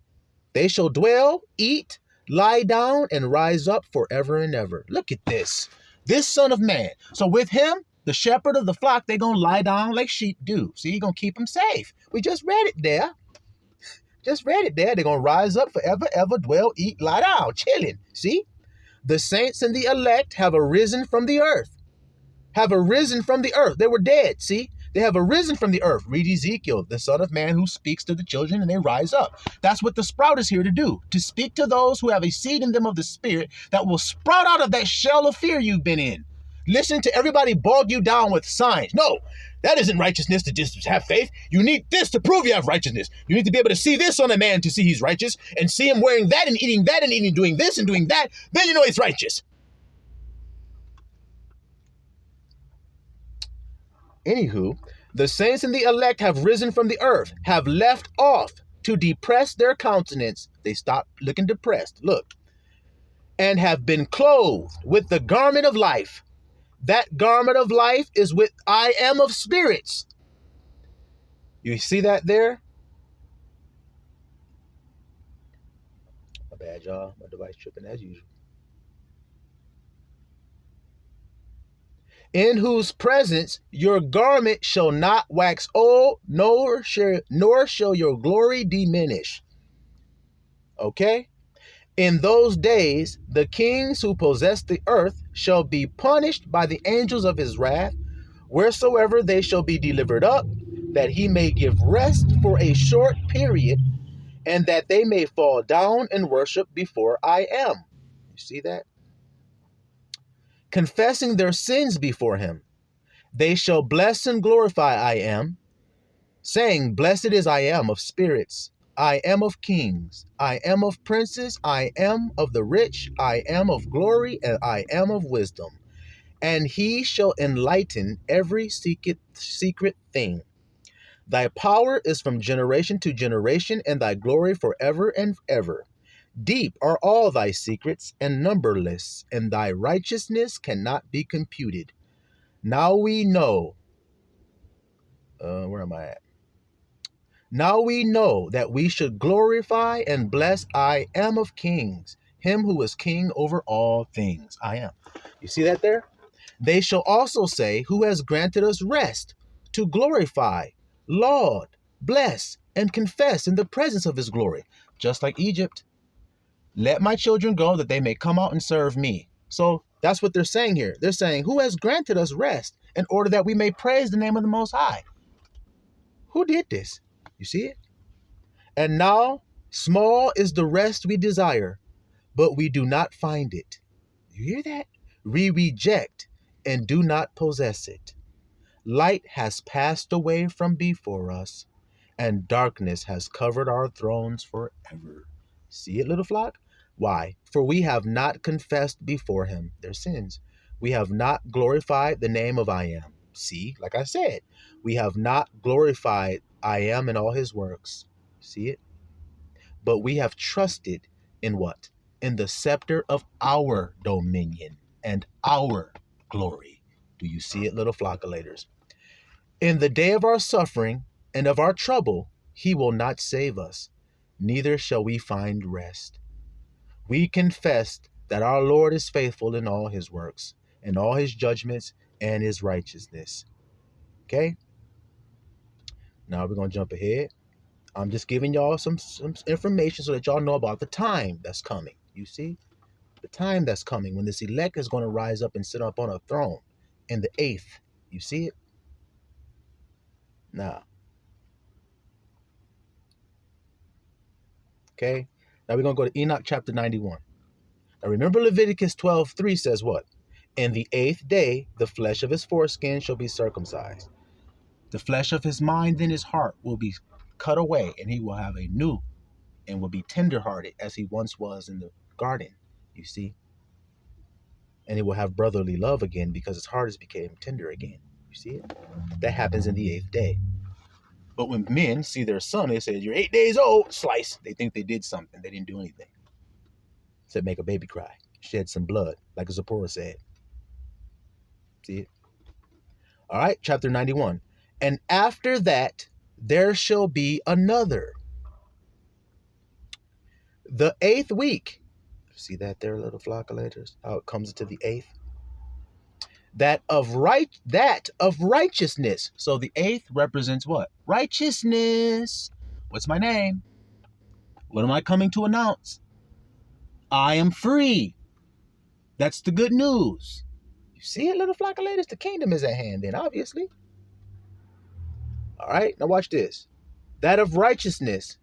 They shall dwell, eat, lie down, and rise up forever and ever. Look at this. This Son of Man. So with him, the shepherd of the flock, they're going to lie down like sheep do. See, he's going to keep them safe. We just read it there. Just read it there. They're going to rise up forever, ever, dwell, eat, lie down, chilling. See? The saints and the elect have arisen from the earth. Have arisen from the earth. They were dead, see? They have arisen from the earth. Read Ezekiel, the Son of Man who speaks to the children and they rise up. That's what the sprout is here to do. To speak to those who have a seed in them of the Spirit that will sprout out of that shell of fear you've been in. Listen to everybody bog you down with signs. No, that isn't righteousness to just have faith. You need this to prove you have righteousness. You need to be able to see this on a man to see he's righteous and see him wearing that and eating, doing this and doing that. Then you know he's righteous. Anywho, the saints and the elect have risen from the earth, have left off to depress their countenance. They stopped looking depressed. Look. And have been clothed with the garment of life. That garment of life is with I am of spirits. You see that there? My bad, y'all. My device tripping as usual. In whose presence your garment shall not wax old, nor shall your glory diminish. Okay? In those days, the kings who possess the earth shall be punished by the angels of his wrath, wheresoever they shall be delivered up, that he may give rest for a short period, and that they may fall down and worship before I am. You see that? Confessing their sins before him. They shall bless and glorify I am, saying, Blessed is I am of spirits, I am of kings, I am of princes, I am of the rich, I am of glory, and I am of wisdom. And he shall enlighten every secret thing. Thy power is from generation to generation, and thy glory forever and ever. Deep are all thy secrets, and numberless, and thy righteousness cannot be computed. Now we know, where am I at? Now we know that we should glorify and bless I am of kings, him who is king over all things. I am. You see that there? They shall also say, who has granted us rest, to glorify, laud, bless, and confess in the presence of his glory, just like Egypt. Let my children go that they may come out and serve me. So that's what they're saying here. They're saying, who has granted us rest in order that we may praise the name of the Most High? Who did this? You see it? And now, small is the rest we desire, but we do not find it. You hear that? We reject and do not possess it. Light has passed away from before us, and darkness has covered our thrones forever. See it, little flock? Why? For we have not confessed before him their sins. We have not glorified the name of I am. See, like I said, we have not glorified I am in all his works. See it? But we have trusted in what? In the scepter of our dominion and our glory. Do you see it, little flockulators? In the day of our suffering and of our trouble, he will not save us, neither shall we find rest. we confess that our Lord is faithful in all his works, and all his judgments and his righteousness. Okay? Now we're going to jump ahead. I'm just giving y'all some information so that y'all know about the time that's coming. You see? The time that's coming when this elect is going to rise up and sit up on a throne in the 8th. You see it? Now. Okay? Now we're going to go to Enoch chapter 91. Now remember Leviticus 12:3 says what? In the 8th day, the flesh of his foreskin shall be circumcised. The flesh of his mind and his heart will be cut away, and he will have a new and will be tenderhearted as he once was in the garden, you see. And he will have brotherly love again because his heart has become tender again. You see it? That happens in the 8th day. But when men see their son, they say, you're 8 days old, slice. They think they did something. They didn't do anything. Said make a baby cry, shed some blood, like Zipporah said. See it? All right, chapter 91. And after that, there shall be another. The 8th week. See that there, little flockulators? How it comes into the 8th? That of righteousness. So the 8th represents what? Righteousness. What's my name? What am I coming to announce? I am free. That's the good news. You see it, little flockulators? The kingdom is at hand then, obviously. All right, now watch this. That of righteousness.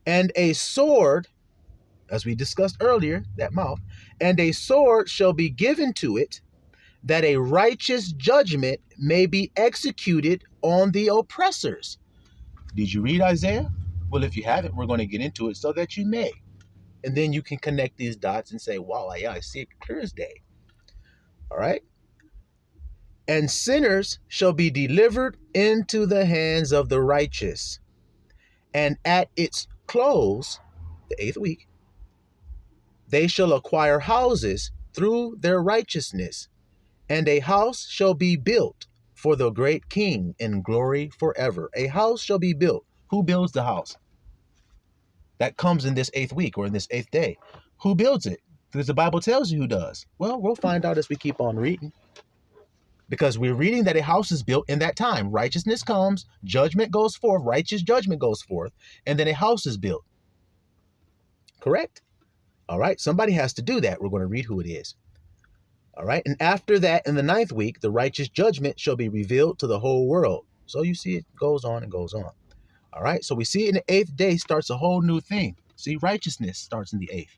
And a sword, as we discussed earlier, that mouth, and a sword shall be given to it, that a righteous judgment may be executed on the oppressors. Did you read Isaiah? Well, if you haven't, we're going to get into it so that you may. And then you can connect these dots and say, wow, yeah, I see it clear as day. All right? And sinners shall be delivered into the hands of the righteous. And at its close, the 8th week, they shall acquire houses through their righteousness. And a house shall be built for the great king in glory forever. A house shall be built. Who builds the house? That comes in this 8th week or in this 8th day. Who builds it? Because the Bible tells you who does. Well, we'll find out as we keep on reading. Because we're reading that a house is built in that time. Righteousness comes, judgment goes forth, righteous judgment goes forth, and then a house is built. Correct? All right, somebody has to do that. We're going to read who it is. All right, and after that, in the 9th week, the righteous judgment shall be revealed to the whole world. So you see it goes on and goes on. All right, so we see in the 8th day starts a whole new thing. See, righteousness starts in the 8th.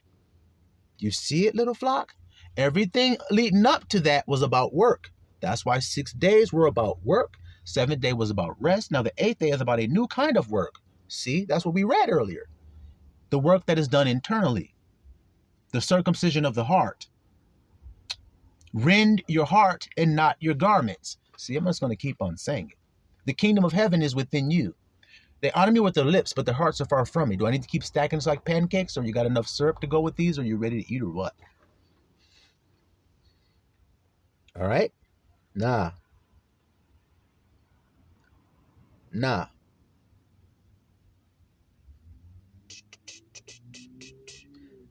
You see it, little flock? Everything leading up to that was about work. That's why 6 days were about work. 7th day was about rest. Now the 8th day is about a new kind of work. See, that's what we read earlier. The work that is done internally. The circumcision of the heart. Rend your heart and not your garments. See, I'm just going to keep on saying it. The kingdom of heaven is within you. They honor me with their lips, but their hearts are far from me. Do I need to keep stacking this like pancakes, or you got enough syrup to go with these, or you ready to eat, or what? All right? Nah.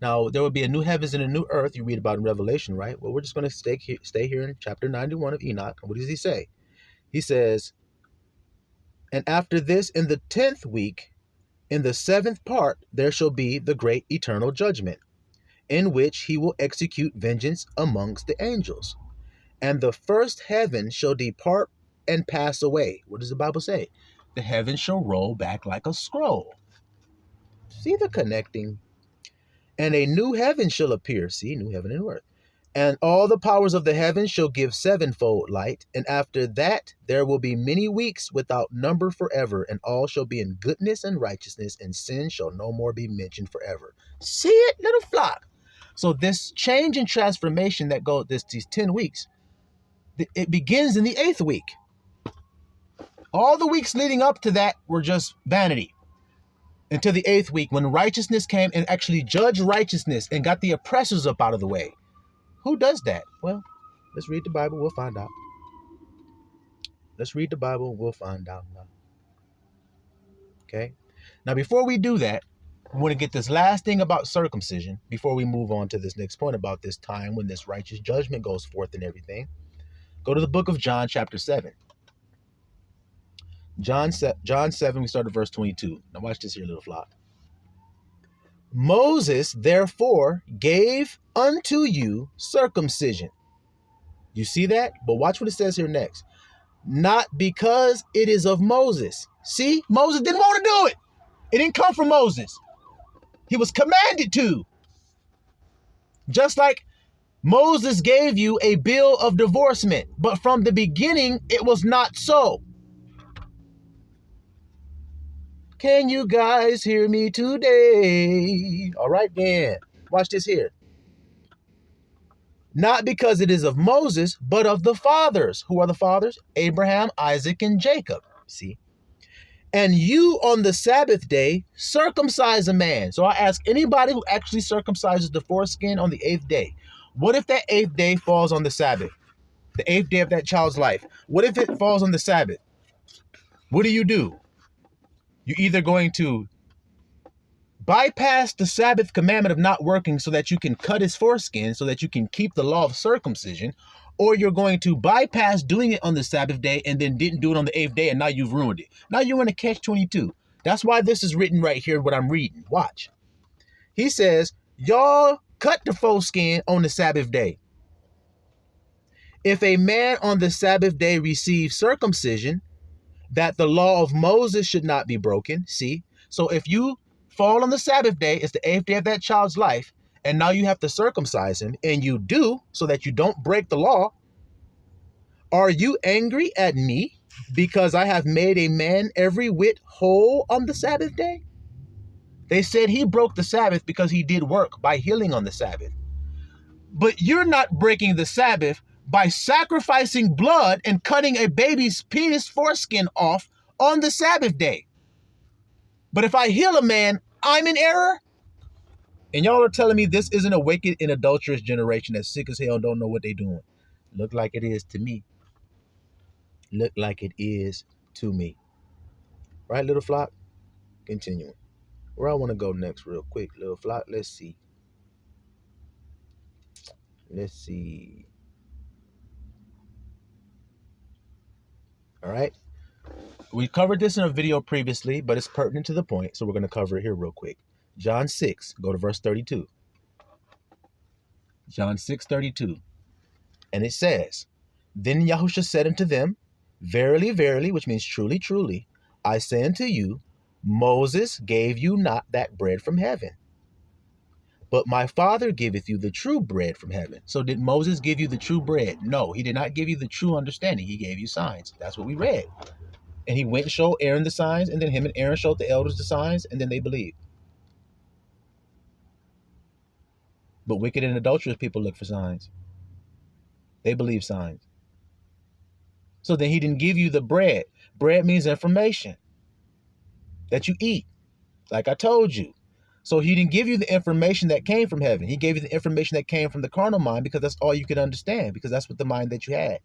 Now, there will be a new heavens and a new earth you read about in Revelation, right? Well, we're just going to stay here in chapter 91 of Enoch. What does he say? He says, and after this, in the 10th week, in the 7th part, there shall be the great eternal judgment, in which he will execute vengeance amongst the angels. And the first heaven shall depart and pass away. What does the Bible say? The heavens shall roll back like a scroll. See the connecting? And a new heaven shall appear. See, new heaven and earth. And all the powers of the heavens shall give sevenfold light. And after that, there will be many weeks without number forever. And all shall be in goodness and righteousness. And sin shall no more be mentioned forever. See it, little flock? So this change and transformation that goes these 10 weeks, it begins in the 8th week. All the weeks leading up to that were just vanity. Until the 8th week, when righteousness came and actually judged righteousness and got the oppressors up out of the way. Who does that? Well, let's read the Bible. We'll find out. Let's read the Bible. We'll find out now. Okay? Now, before we do that, We want to get this last thing about circumcision before we move on to this next point about this time when this righteous judgment goes forth and everything. Go to the book of John, chapter 7. John 7, we start at verse 22. Now watch this here, little flock. Moses, therefore, gave unto you circumcision. You see that? But watch what it says here next. Not because it is of Moses. See, Moses didn't want to do it. It didn't come from Moses. He was commanded to. Just like Moses gave you a bill of divorcement, but from the beginning, it was not so. Can you guys hear me today? All right, then. Watch this here. Not because it is of Moses, but of the fathers. Who are the fathers? Abraham, Isaac, and Jacob. See? And you on the Sabbath day circumcise a man. So I ask anybody who actually circumcises the foreskin on the 8th day, what if that 8th day falls on the Sabbath? The 8th day of that child's life. What if it falls on the Sabbath? What do? You're either going to bypass the Sabbath commandment of not working so that you can cut his foreskin so that you can keep the law of circumcision, or you're going to bypass doing it on the Sabbath day and then didn't do it on the 8th day and now you've ruined it. Now you're in a catch-22. That's why this is written right here, what I'm reading. Watch. He says, y'all cut the foreskin on the Sabbath day. If a man on the Sabbath day receives circumcision, that the law of Moses should not be broken. See? So if you fall on the Sabbath day, it's the 8th day of that child's life, and now you have to circumcise him, and you do so that you don't break the law. Are you angry at me because I have made a man every whit whole on the Sabbath day? They said he broke the Sabbath because he did work by healing on the Sabbath. But you're not breaking the Sabbath by sacrificing blood and cutting a baby's penis foreskin off on the Sabbath day. But if I heal a man, I'm in error? And y'all are telling me this isn't a wicked and adulterous generation that's sick as hell and don't know what they're doing. Look like it is to me. Look like it is to me. Right, little flock? Continuing. Where I want to go next real quick, little flock. Let's see. All right. We covered this in a video previously, but it's pertinent to the point, so we're going to cover it here real quick. John 6, go to verse 32. John 6:32. And it says, Then Yahushua said unto them, Verily, verily, which means truly, truly, I say unto you, Moses gave you not that bread from heaven, but my Father giveth you the true bread from heaven. So did Moses give you the true bread? No, he did not give you the true understanding. He gave you signs. That's what we read. And he went and showed Aaron the signs, and then him and Aaron showed the elders the signs, and then they believed. But wicked and adulterous people look for signs. They believe signs. So then he didn't give you the bread. Bread means information that you eat, like I told you. So he didn't give you the information that came from heaven. He gave you the information that came from the carnal mind because that's all you could understand, because that's what the mind that you had.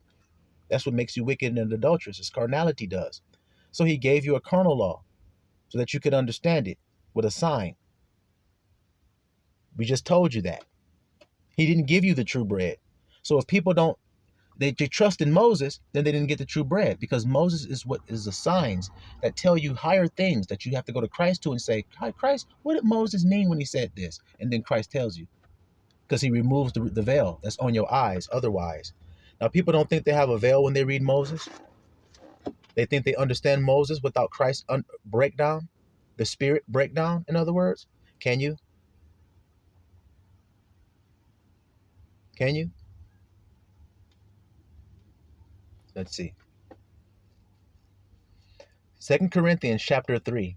That's what makes you wicked and adulterous, as carnality does. So he gave you a carnal law so that you could understand it with a sign. We just told you that. He didn't give you the true bread. So if people they trust in Moses, then they didn't get the true bread, because Moses is what is the signs that tell you higher things that you have to go to Christ to and say, Hi, Christ, what did Moses mean when he said this? And then Christ tells you, because he removes the veil that's on your eyes otherwise. Now, people don't think they have a veil when they read Moses. They think they understand Moses without Christ's breakdown, the spirit breakdown, in other words. Can you? Can you? Let's see. 2 Corinthians chapter 3.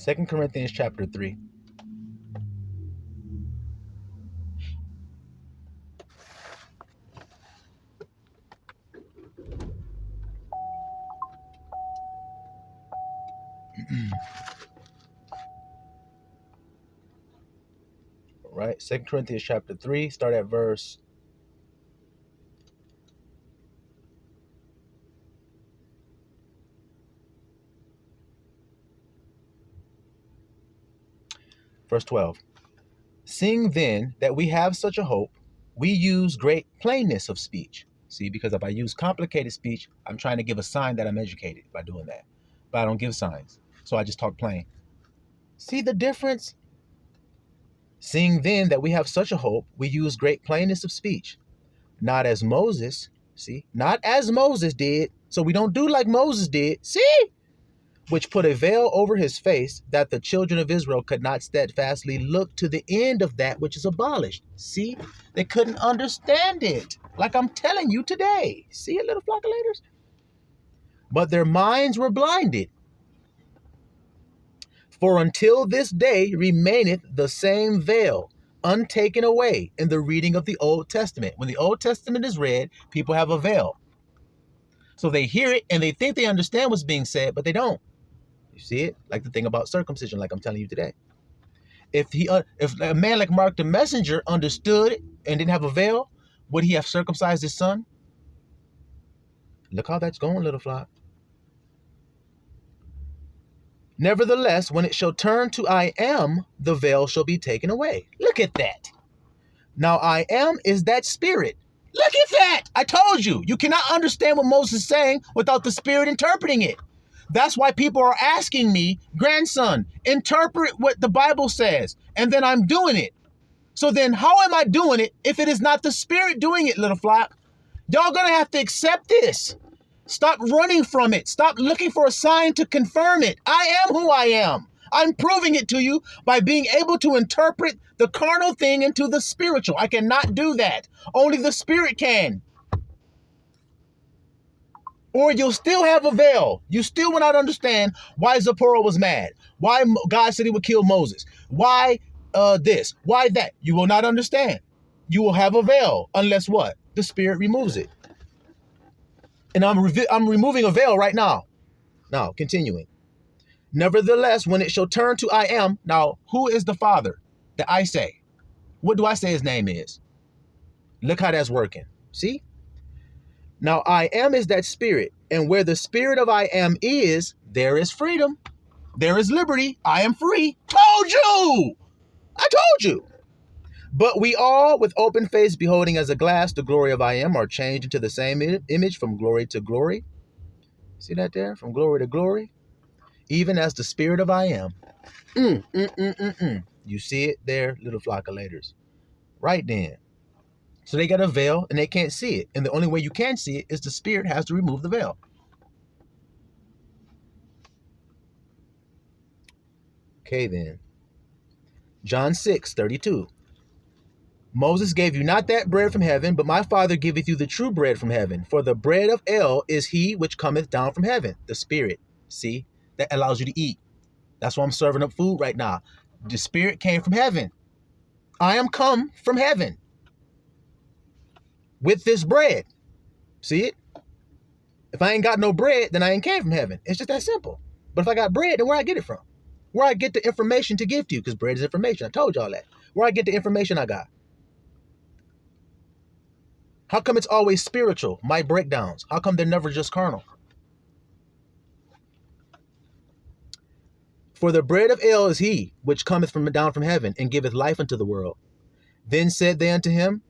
2 Corinthians chapter 3. Right? 2 Corinthians chapter 3, start at verse Verse 12. Seeing then that we have such a hope, we use great plainness of speech. See, because if I use complicated speech, I'm trying to give a sign that I'm educated by doing that. But I don't give signs. So I just talk plain. See the difference? Seeing then that we have such a hope, we use great plainness of speech. Not as Moses, see, not as Moses did. So we don't do like Moses did. See? Which put a veil over his face, that the children of Israel could not steadfastly look to the end of that which is abolished. See, they couldn't understand it, like I'm telling you today. See it, little flockulators? But their minds were blinded. For until this day remaineth the same veil, untaken away in the reading of the Old Testament. When the Old Testament is read, people have a veil. So they hear it and they think they understand what's being said, but they don't. You see it? Like the thing about circumcision, like I'm telling you today. If a man like Mark the Messenger understood it and didn't have a veil, would he have circumcised his son? Look how that's going, little flock. Nevertheless, when it shall turn to I am, the veil shall be taken away. Look at that. Now I am is that spirit. Look at that. I told you. You cannot understand what Moses is saying without the spirit interpreting it. That's why people are asking me, grandson, interpret what the Bible says. And then I'm doing it. So then how am I doing it if it is not the spirit doing it, little flock? Y'all gonna have to accept this. Stop running from it. Stop looking for a sign to confirm it. I am who I am. I'm proving it to you by being able to interpret the carnal thing into the spiritual. I cannot do that. Only the spirit can. Or you'll still have a veil. You still will not understand why Zipporah was mad. Why God said he would kill Moses. Why this. Why that. You will not understand. You will have a veil unless what? The spirit removes it. And I'm removing a veil right now. Now, continuing. Nevertheless, when it shall turn to I am. Now, who is the Father that I say? What do I say his name is? Look how that's working. See? Now, I am is that spirit. And where the spirit of I am is, there is freedom. There is liberty. I am free. Told you. I told you. But we all, with open face, beholding as a glass the glory of I am, are changed into the same image from glory to glory. See that there? From glory to glory. Even as the spirit of I am. You see it there, little flockulators. Right then. So they got a veil and they can't see it. And the only way you can see it is the spirit has to remove the veil. Okay then. John 6:32. Moses gave you not that bread from heaven, but my Father giveth you the true bread from heaven. For the bread of El is he which cometh down from heaven, the spirit. See, that allows you to eat. That's why I'm serving up food right now. The spirit came from heaven. I am come from heaven with this bread. See it? If I ain't got no bread, then I ain't came from heaven. It's just that simple. But if I got bread, then where I get it from? Where I get the information to give to you, because bread is information. I told y'all that. Where I get the information I got. How come it's always spiritual? My breakdowns. How come they're never just carnal? For the bread of El is he, which cometh down from heaven, and giveth life unto the world. Then said they unto him,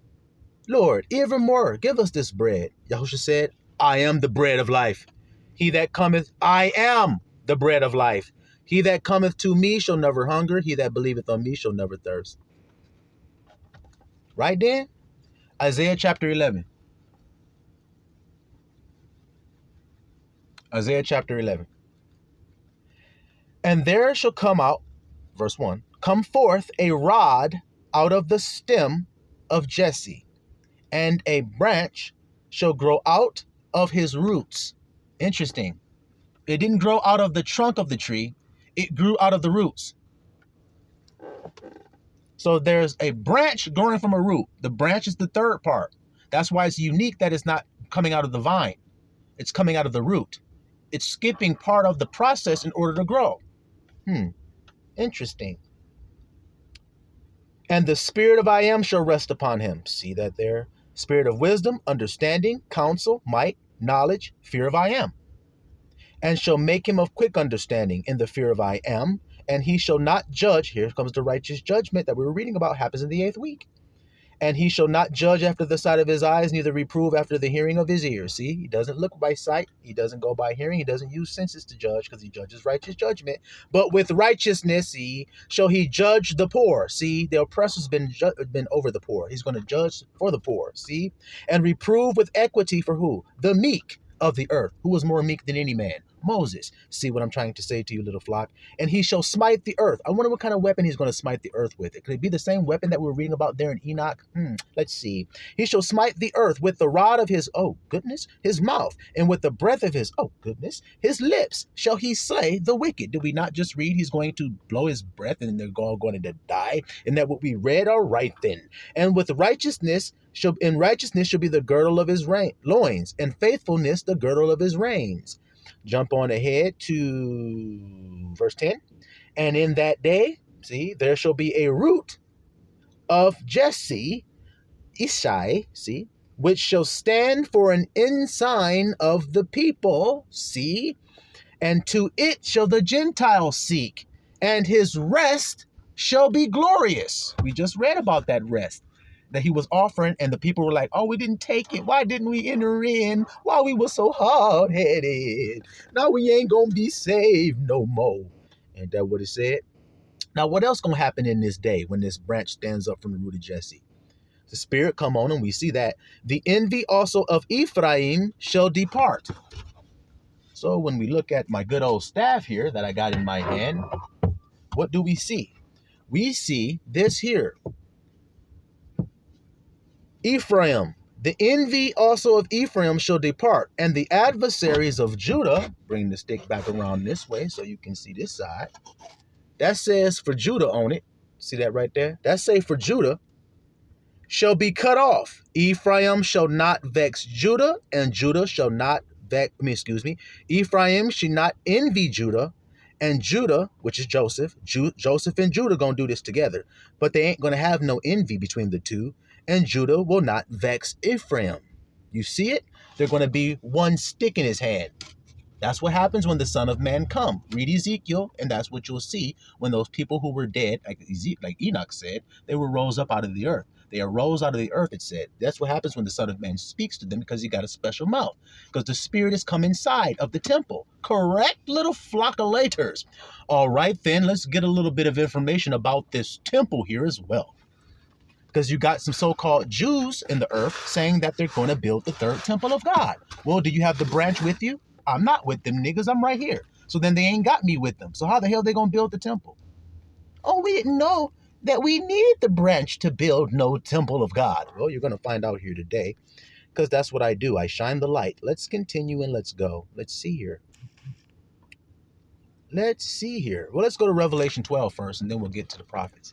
Lord, evermore give us this bread. Yahushua said, I am the bread of life. He that cometh, I am the bread of life. He that cometh to me shall never hunger. He that believeth on me shall never thirst. Right then? Isaiah chapter 11. Isaiah chapter 11. And there shall come out, verse 1, come forth a rod out of the stem of Jesse, and a branch shall grow out of his roots. Interesting. It didn't grow out of the trunk of the tree. It grew out of the roots. So there's a branch growing from a root. The branch is the third part. That's why it's unique that it's not coming out of the vine. It's coming out of the root. It's skipping part of the process in order to grow. Interesting. And the spirit of I am shall rest upon him. See that there? Spirit of wisdom, understanding, counsel, might, knowledge, fear of I am. And shall make him of quick understanding in the fear of I am, And he shall not judge. Here comes the righteous judgment that we were reading about, happens in the 8th week. And he shall not judge after the sight of his eyes, neither reprove after the hearing of his ears. See, he doesn't look by sight. He doesn't go by hearing. He doesn't use senses to judge, because he judges righteous judgment. But with righteousness, see, shall he judge the poor. See, the oppressor's been over the poor. He's going to judge for the poor. See, and reprove with equity for who? The meek of the earth. Who was more meek than any man? Moses. See what I'm trying to say to you, little flock? And he shall smite the earth. I wonder what kind of weapon he's going to smite the earth with. Could it be the same weapon that we were reading about there in Enoch? Let's see. He shall smite the earth with the rod of his, oh goodness, his mouth, and with the breath of his, oh goodness, his lips shall he slay the wicked. Did we not just read he's going to blow his breath and they're all going to die? Isn't that what we read? All right then. And with righteousness shall be the girdle of his loins, and faithfulness the girdle of his reins. Jump on ahead to verse 10. And in that day, see, there shall be a root of Jesse, Ishai, see, which shall stand for an ensign of the people, see, and to it shall the Gentiles seek, and his rest shall be glorious. We just read about that rest that he was offering, and the people were like, oh, we didn't take it. Why didn't we enter in? Why we were so hard-headed? Now we ain't gonna be saved no more. Ain't that what it said? Now, what else gonna happen in this day when this branch stands up from the root of Jesse? The Spirit come on, and we see that the envy also of Ephraim shall depart. So when we look at my good old staff here that I got in my hand, what do we see? We see this here. Ephraim, the envy also of Ephraim shall depart, and the adversaries of Judah, bring the stick back around this way so you can see this side. That says for Judah on it. See that right there? That say for Judah, shall be cut off. Ephraim shall not vex Judah, and Judah shall not Ephraim should not envy Judah, and Judah, which is Joseph, Joseph and Judah gonna do this together, but they ain't gonna have no envy between the two, and Judah will not vex Ephraim. You see it? They're gonna be one stick in his hand. That's what happens when the Son of Man come. Read Ezekiel, and that's what you'll see when those people who were dead, like Enoch said, they were rose up out of the earth. They arose out of the earth, it said. That's what happens when the Son of Man speaks to them, because he got a special mouth. Because the Spirit has come inside of the temple. Correct, little flockulators? All right, then, let's get a little bit of information about this temple here as well. Because you got some so-called Jews in the earth saying that they're going to build the third temple of God. Well, do you have the branch with you? I'm not with them niggas. I'm right here. So then they ain't got me with them. So how the hell they going to build the temple? Oh, we didn't know that we needed the branch to build no temple of God. Well, you're going to find out here today, because that's what I do. I shine the light. Let's continue and let's go. Let's see here. Well, let's go to Revelation 12 first, and then we'll get to the prophets.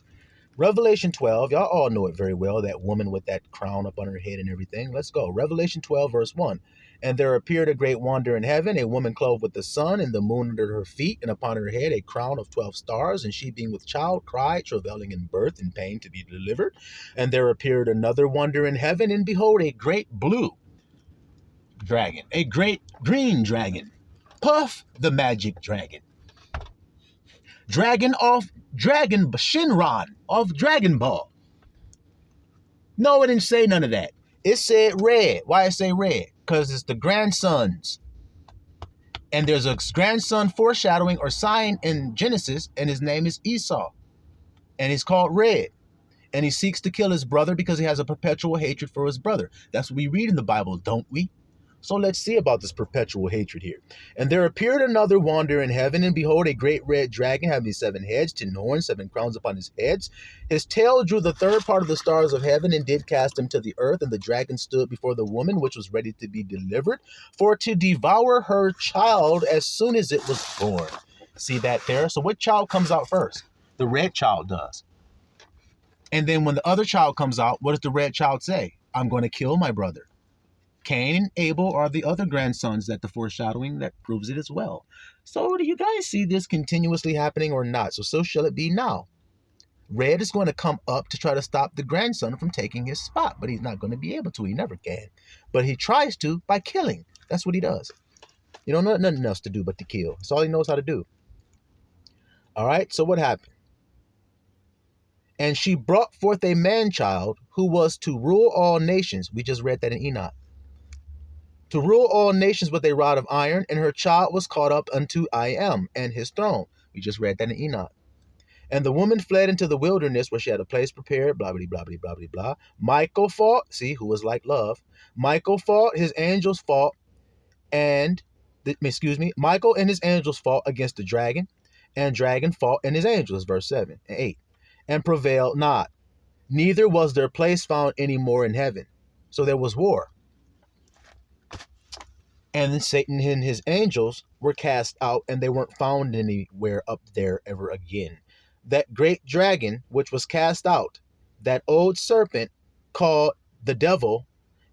Revelation 12, y'all all know it very well, that woman with that crown up on her head and everything. Let's go. Revelation 12, verse 1. And there appeared a great wonder in heaven, a woman clothed with the sun and the moon under her feet, and upon her head a crown of 12 stars. And she, being with child, cried, travailing in birth and pain to be delivered. And there appeared another wonder in heaven, and behold, a great blue dragon, a great green dragon, Puff the magic dragon. Shinron of Dragon Ball. No, it didn't say none of that. It said red. Why it say red? Because it's the grandsons. And there's a grandson foreshadowing or sign in Genesis, and his name is Esau. And he's called Red. And he seeks to kill his brother because he has a perpetual hatred for his brother. That's what we read in the Bible, don't we? So let's see about this perpetual hatred here. And there appeared another wonder in heaven, and behold, a great red dragon having 7 heads, 10 horns, 7 crowns upon his heads. His tail drew the third part of the stars of heaven, and did cast them to the earth. And the dragon stood before the woman, which was ready to be delivered, for to devour her child as soon as it was born. See that there? So what child comes out first? The red child does. And then when the other child comes out, what does the red child say? I'm going to kill my brother. Cain and Abel are the other grandsons that the foreshadowing that proves it as well. So do you guys see this continuously happening or not? So shall it be now. Red is going to come up to try to stop the grandson from taking his spot, but he's not going to be able to. He never can. But he tries to by killing. That's what he does. You don't know nothing else to do but to kill. That's all he knows how to do. All right, so what happened? And she brought forth a man-child who was to rule all nations. We just read that in Enoch. To rule all nations with a rod of iron, and her child was caught up unto I am and his throne. We just read that in Enoch. And the woman fled into the wilderness where she had a place prepared, blah, blah, blah, blah, blah, blah, blah. Michael fought, see, who was like love. Michael fought, his angels fought, and, Michael and his angels fought against the dragon, and dragon fought and his angels, verse 7 and 8, and prevailed not. Neither was their place found any more in heaven. So there was war. And then Satan and his angels were cast out, and they weren't found anywhere up there ever again. That great dragon, which was cast out, that old serpent called the devil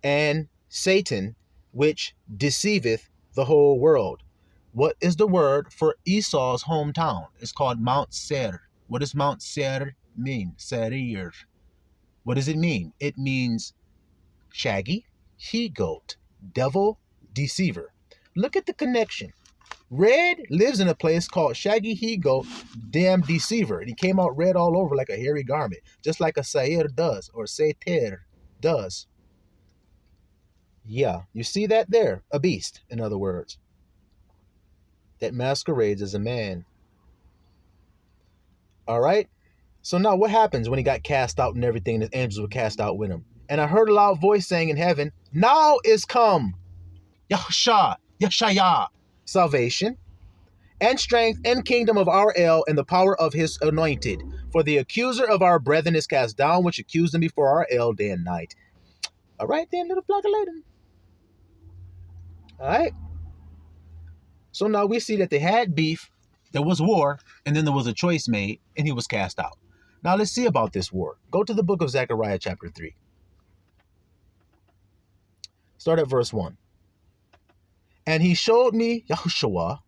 and Satan, which deceiveth the whole world. What is the word for Esau's hometown? It's called Mount Seir. What does Mount Seir mean? Seir. What does it mean? It means shaggy, he-goat, devil, deceiver. Look at the connection. Red lives in a place called Shaggy He-Goat, damn deceiver. And he came out red all over like a hairy garment, just like a Sair does, or Sater does. Yeah, you see that there? A beast, in other words, that masquerades as a man. All right? So now what happens when he got cast out and everything, and his angels were cast out with him? And I heard a loud voice saying in heaven, now is come Yahshua, salvation, and strength, and kingdom of our El, and the power of his anointed. For the accuser of our brethren is cast down, which accused them before our El day and night. All right then, little flock of Laden. All right. So now we see that they had beef, there was war, and then there was a choice made, and he was cast out. Now let's see about this war. Go to the book of Zechariah chapter 3. Start at verse 1. And he showed me Yahushua,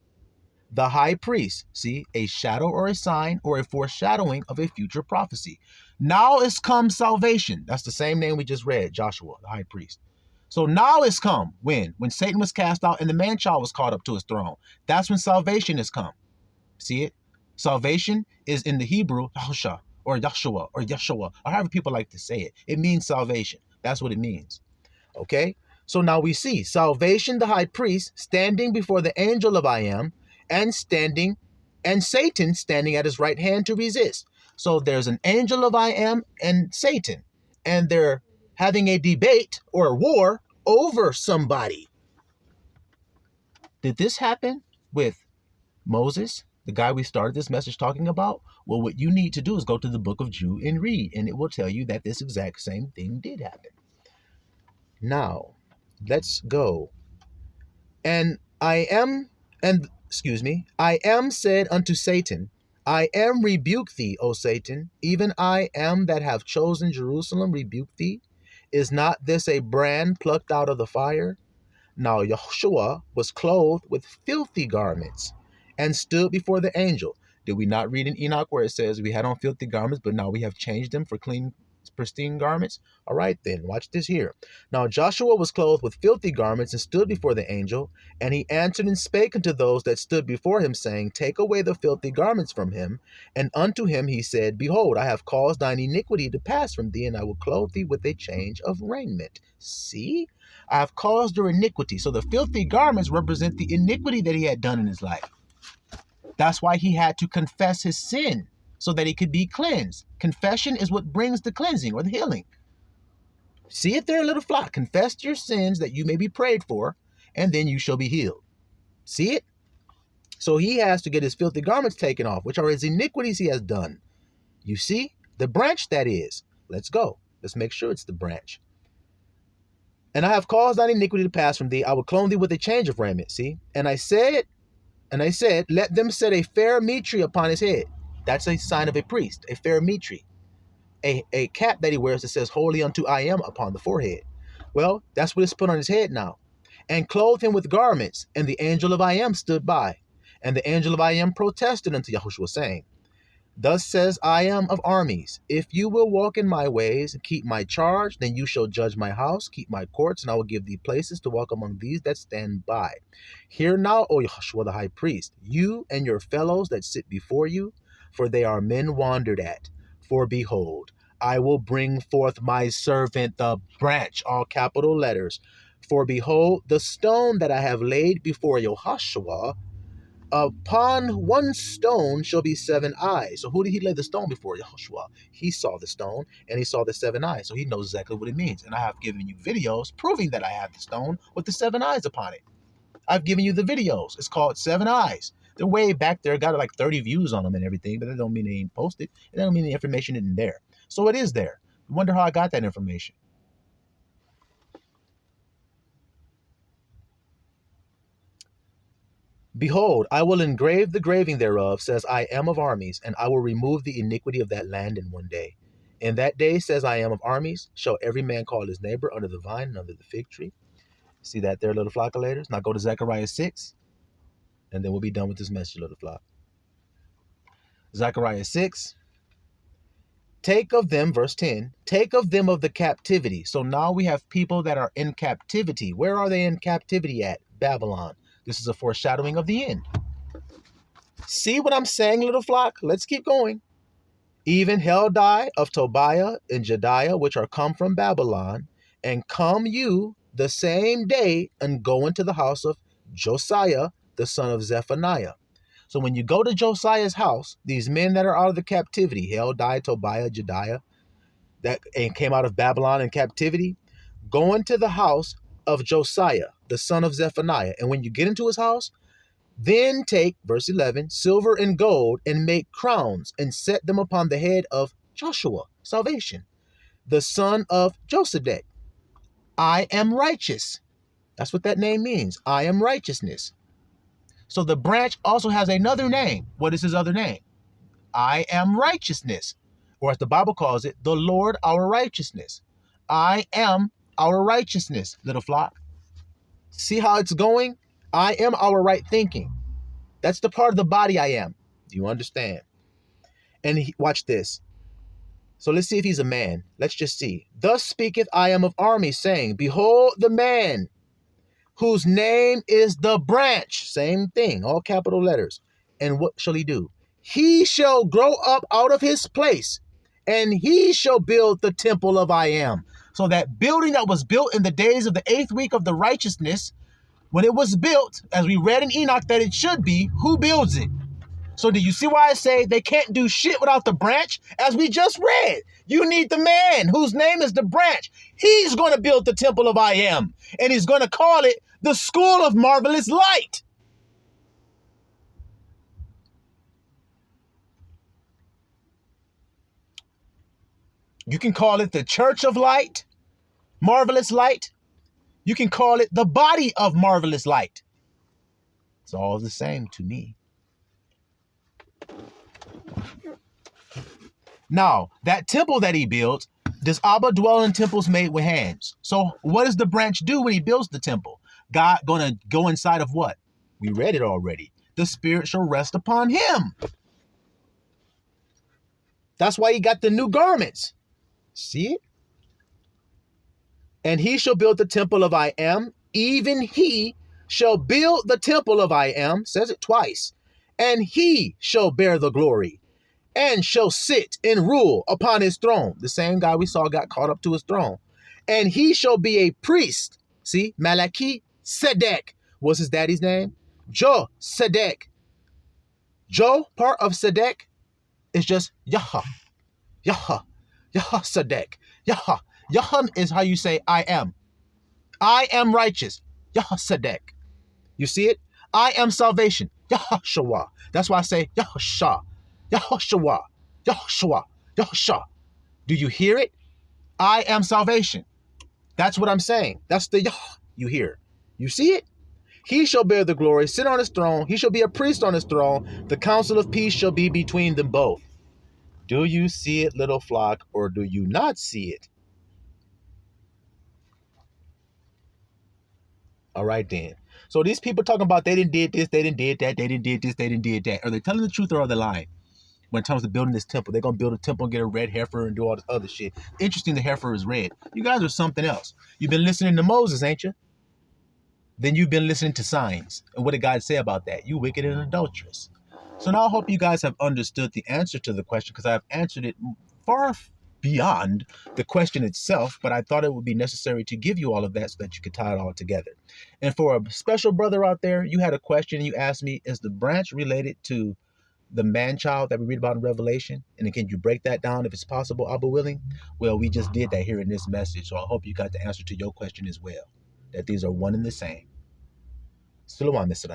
the high priest, see, a shadow or a sign or a foreshadowing of a future prophecy. Now is come salvation. That's the same name we just read, Joshua, the high priest. So now is come. When? When Satan was cast out and the man-child was caught up to his throne. That's when salvation has come. See it? Salvation is in the Hebrew, Yahushua, or Yahshua, or Yeshua, or however people like to say it. It means salvation. That's what it means. Okay? So now we see salvation, the high priest, standing before the angel of I am, and Satan standing at his right hand to resist. So there's an angel of I am and Satan, and they're having a debate or a war over somebody. Did this happen with Moses, the guy we started this message talking about? Well, what you need to do is go to the book of Jude and read, and it will tell you that this exact same thing did happen. Now, let's go. And I am said unto Satan, I am rebuke thee, O Satan, even I am that have chosen Jerusalem rebuke thee. Is not this a brand plucked out of the fire? Now Yahushua was clothed with filthy garments and stood before the angel. Did we not read in Enoch where it says we had on filthy garments, but now we have changed them for clean, pristine garments? All right then, watch this here. Now Joshua was clothed with filthy garments and stood before the angel, and he answered and spake unto those that stood before him, saying, Take away the filthy garments from him. And unto him he said, Behold, I have caused thine iniquity to pass from thee, and I will clothe thee with a change of raiment. See? I have caused your iniquity. So the filthy garments represent the iniquity that he had done in his life. That's why he had to confess his sin, so that he could be cleansed. Confession is what brings the cleansing or the healing. See it there, little flock. Confess your sins that you may be prayed for, and then you shall be healed. See it? So he has to get his filthy garments taken off, which are his iniquities he has done. You see? The branch, that is. Let's go. Let's make sure it's the branch. And I have caused thine iniquity to pass from thee. I will clothe thee with a change of raiment. See? And I said, let them set a fair mitre upon his head. That's a sign of a priest, a fair mitre. A cap that he wears that says, Holy unto I am upon the forehead. Well, that's what is put on his head now. And clothed him with garments. And the angel of I am stood by. And the angel of I am protested unto Yahushua, saying, Thus says I am of armies, if you will walk in my ways and keep my charge, then you shall judge my house, keep my courts, and I will give thee places to walk among these that stand by. Hear now, O Yahushua the high priest, you and your fellows that sit before you, for they are men wandered at. For behold, I will bring forth my servant the branch, all capital letters. For behold, the stone that I have laid before Yehoshua, upon one stone shall be 7 eyes. So who did he lay the stone before? Yehoshua. He saw the stone and he saw the 7 eyes. So he knows exactly what it means. And I have given you videos proving that I have the stone with the 7 eyes upon it. I've given you the videos. It's called 7 Eyes. They're way back there, got like 30 views on them and everything, but that don't mean they ain't posted. It don't mean the information isn't there. So it is there. You wonder how I got that information. Behold, I will engrave the graving thereof, says I am of armies, and I will remove the iniquity of that land in one day. In that day, says I am of armies, shall every man call his neighbor under the vine and under the fig tree. See that there, little flockulators? Now go to Zechariah 6, and then we'll be done with this message, little flock. Zechariah 6. Take of them, verse 10, take of them of the captivity. So now we have people that are in captivity. Where are they in captivity at? Babylon. This is a foreshadowing of the end. See what I'm saying, little flock? Let's keep going. Even Heldai of Tobiah and Jediah, which are come from Babylon, and come you the same day and go into the house of Josiah, the son of Zephaniah. So when you go to Josiah's house, these men that are out of the captivity, Heldai, Tobiah, Jediah, that and came out of Babylon in captivity, go into the house of Josiah, the son of Zephaniah. And when you get into his house, then take, verse 11, silver and gold and make crowns and set them upon the head of Joshua, salvation, the son of Josedek. I am righteous. That's what that name means. I am righteousness. So the branch also has another name. What is his other name? I am righteousness. Or as the Bible calls it, the Lord our righteousness. I am our righteousness, little flock. See how it's going? I am our right thinking. That's the part of the body I am. Do you understand? And watch this. So let's see if he's a man. Let's just see. Thus speaketh I am of armies, saying, behold the man whose name is the branch. Same thing, all capital letters. And what shall he do? He shall grow up out of his place, and he shall build the temple of I am. So that building that was built in the days of the 8th week of the righteousness, when it was built, as we read in Enoch that it should be, who builds it? So do you see why I say they can't do shit without the branch? As we just read, you need the man whose name is the branch. He's going to build the temple of I am, and he's going to call it the school of marvelous light. You can call it the church of light, marvelous light. You can call it the body of marvelous light. It's all the same to me. Now, that temple that he built, does Abba dwell in temples made with hands? So what does the branch do when he builds the temple? God gonna go inside of what? We read it already. The Spirit shall rest upon him. That's why he got the new garments. See it? And he shall build the temple of I am, even he shall build the temple of I am, says it twice, and he shall bear the glory, and shall sit and rule upon his throne. The same guy we saw got caught up to his throne. And he shall be a priest. See, Malachi Sedek. What's his daddy's name? Jo Sedek. Jo, part of Sedek, is just Yah. Yah. Yah Sedek. Yah. Yah is how you say I am. I am righteous. Yah Sedek. You see it? I am salvation. Yahushua. That's why I say Yahushua. Yahushua. Yahushua. Yahushua. Do you hear it? I am salvation. That's what I'm saying. That's the Yah you hear. You see it? He shall bear the glory, sit on his throne. He shall be a priest on his throne. The council of peace shall be between them both. Do you see it, little flock, or do you not see it? All right, then. So these people talking about they didn't did this, they didn't did that, they didn't did this, they didn't did that. Are they telling the truth or are they lying? When it comes to building this temple, they're going to build a temple and get a red heifer and do all this other shit. Interesting, the heifer is red. You guys are something else. You've been listening to Moses, ain't you? Then you've been listening to signs. And what did God say about that? You wicked and adulterous. So now I hope you guys have understood the answer to the question, because I have answered it far beyond the question itself, but I thought it would be necessary to give you all of that so that you could tie it all together. And for a special brother out there, you had a question and you asked me, is the branch related to the man-child that we read about in Revelation? And then can you break that down if it's possible, Abba willing? Well, we just did that here in this message, so I hope you got the answer to your question as well, that these are one and the same. Shalom, Mr.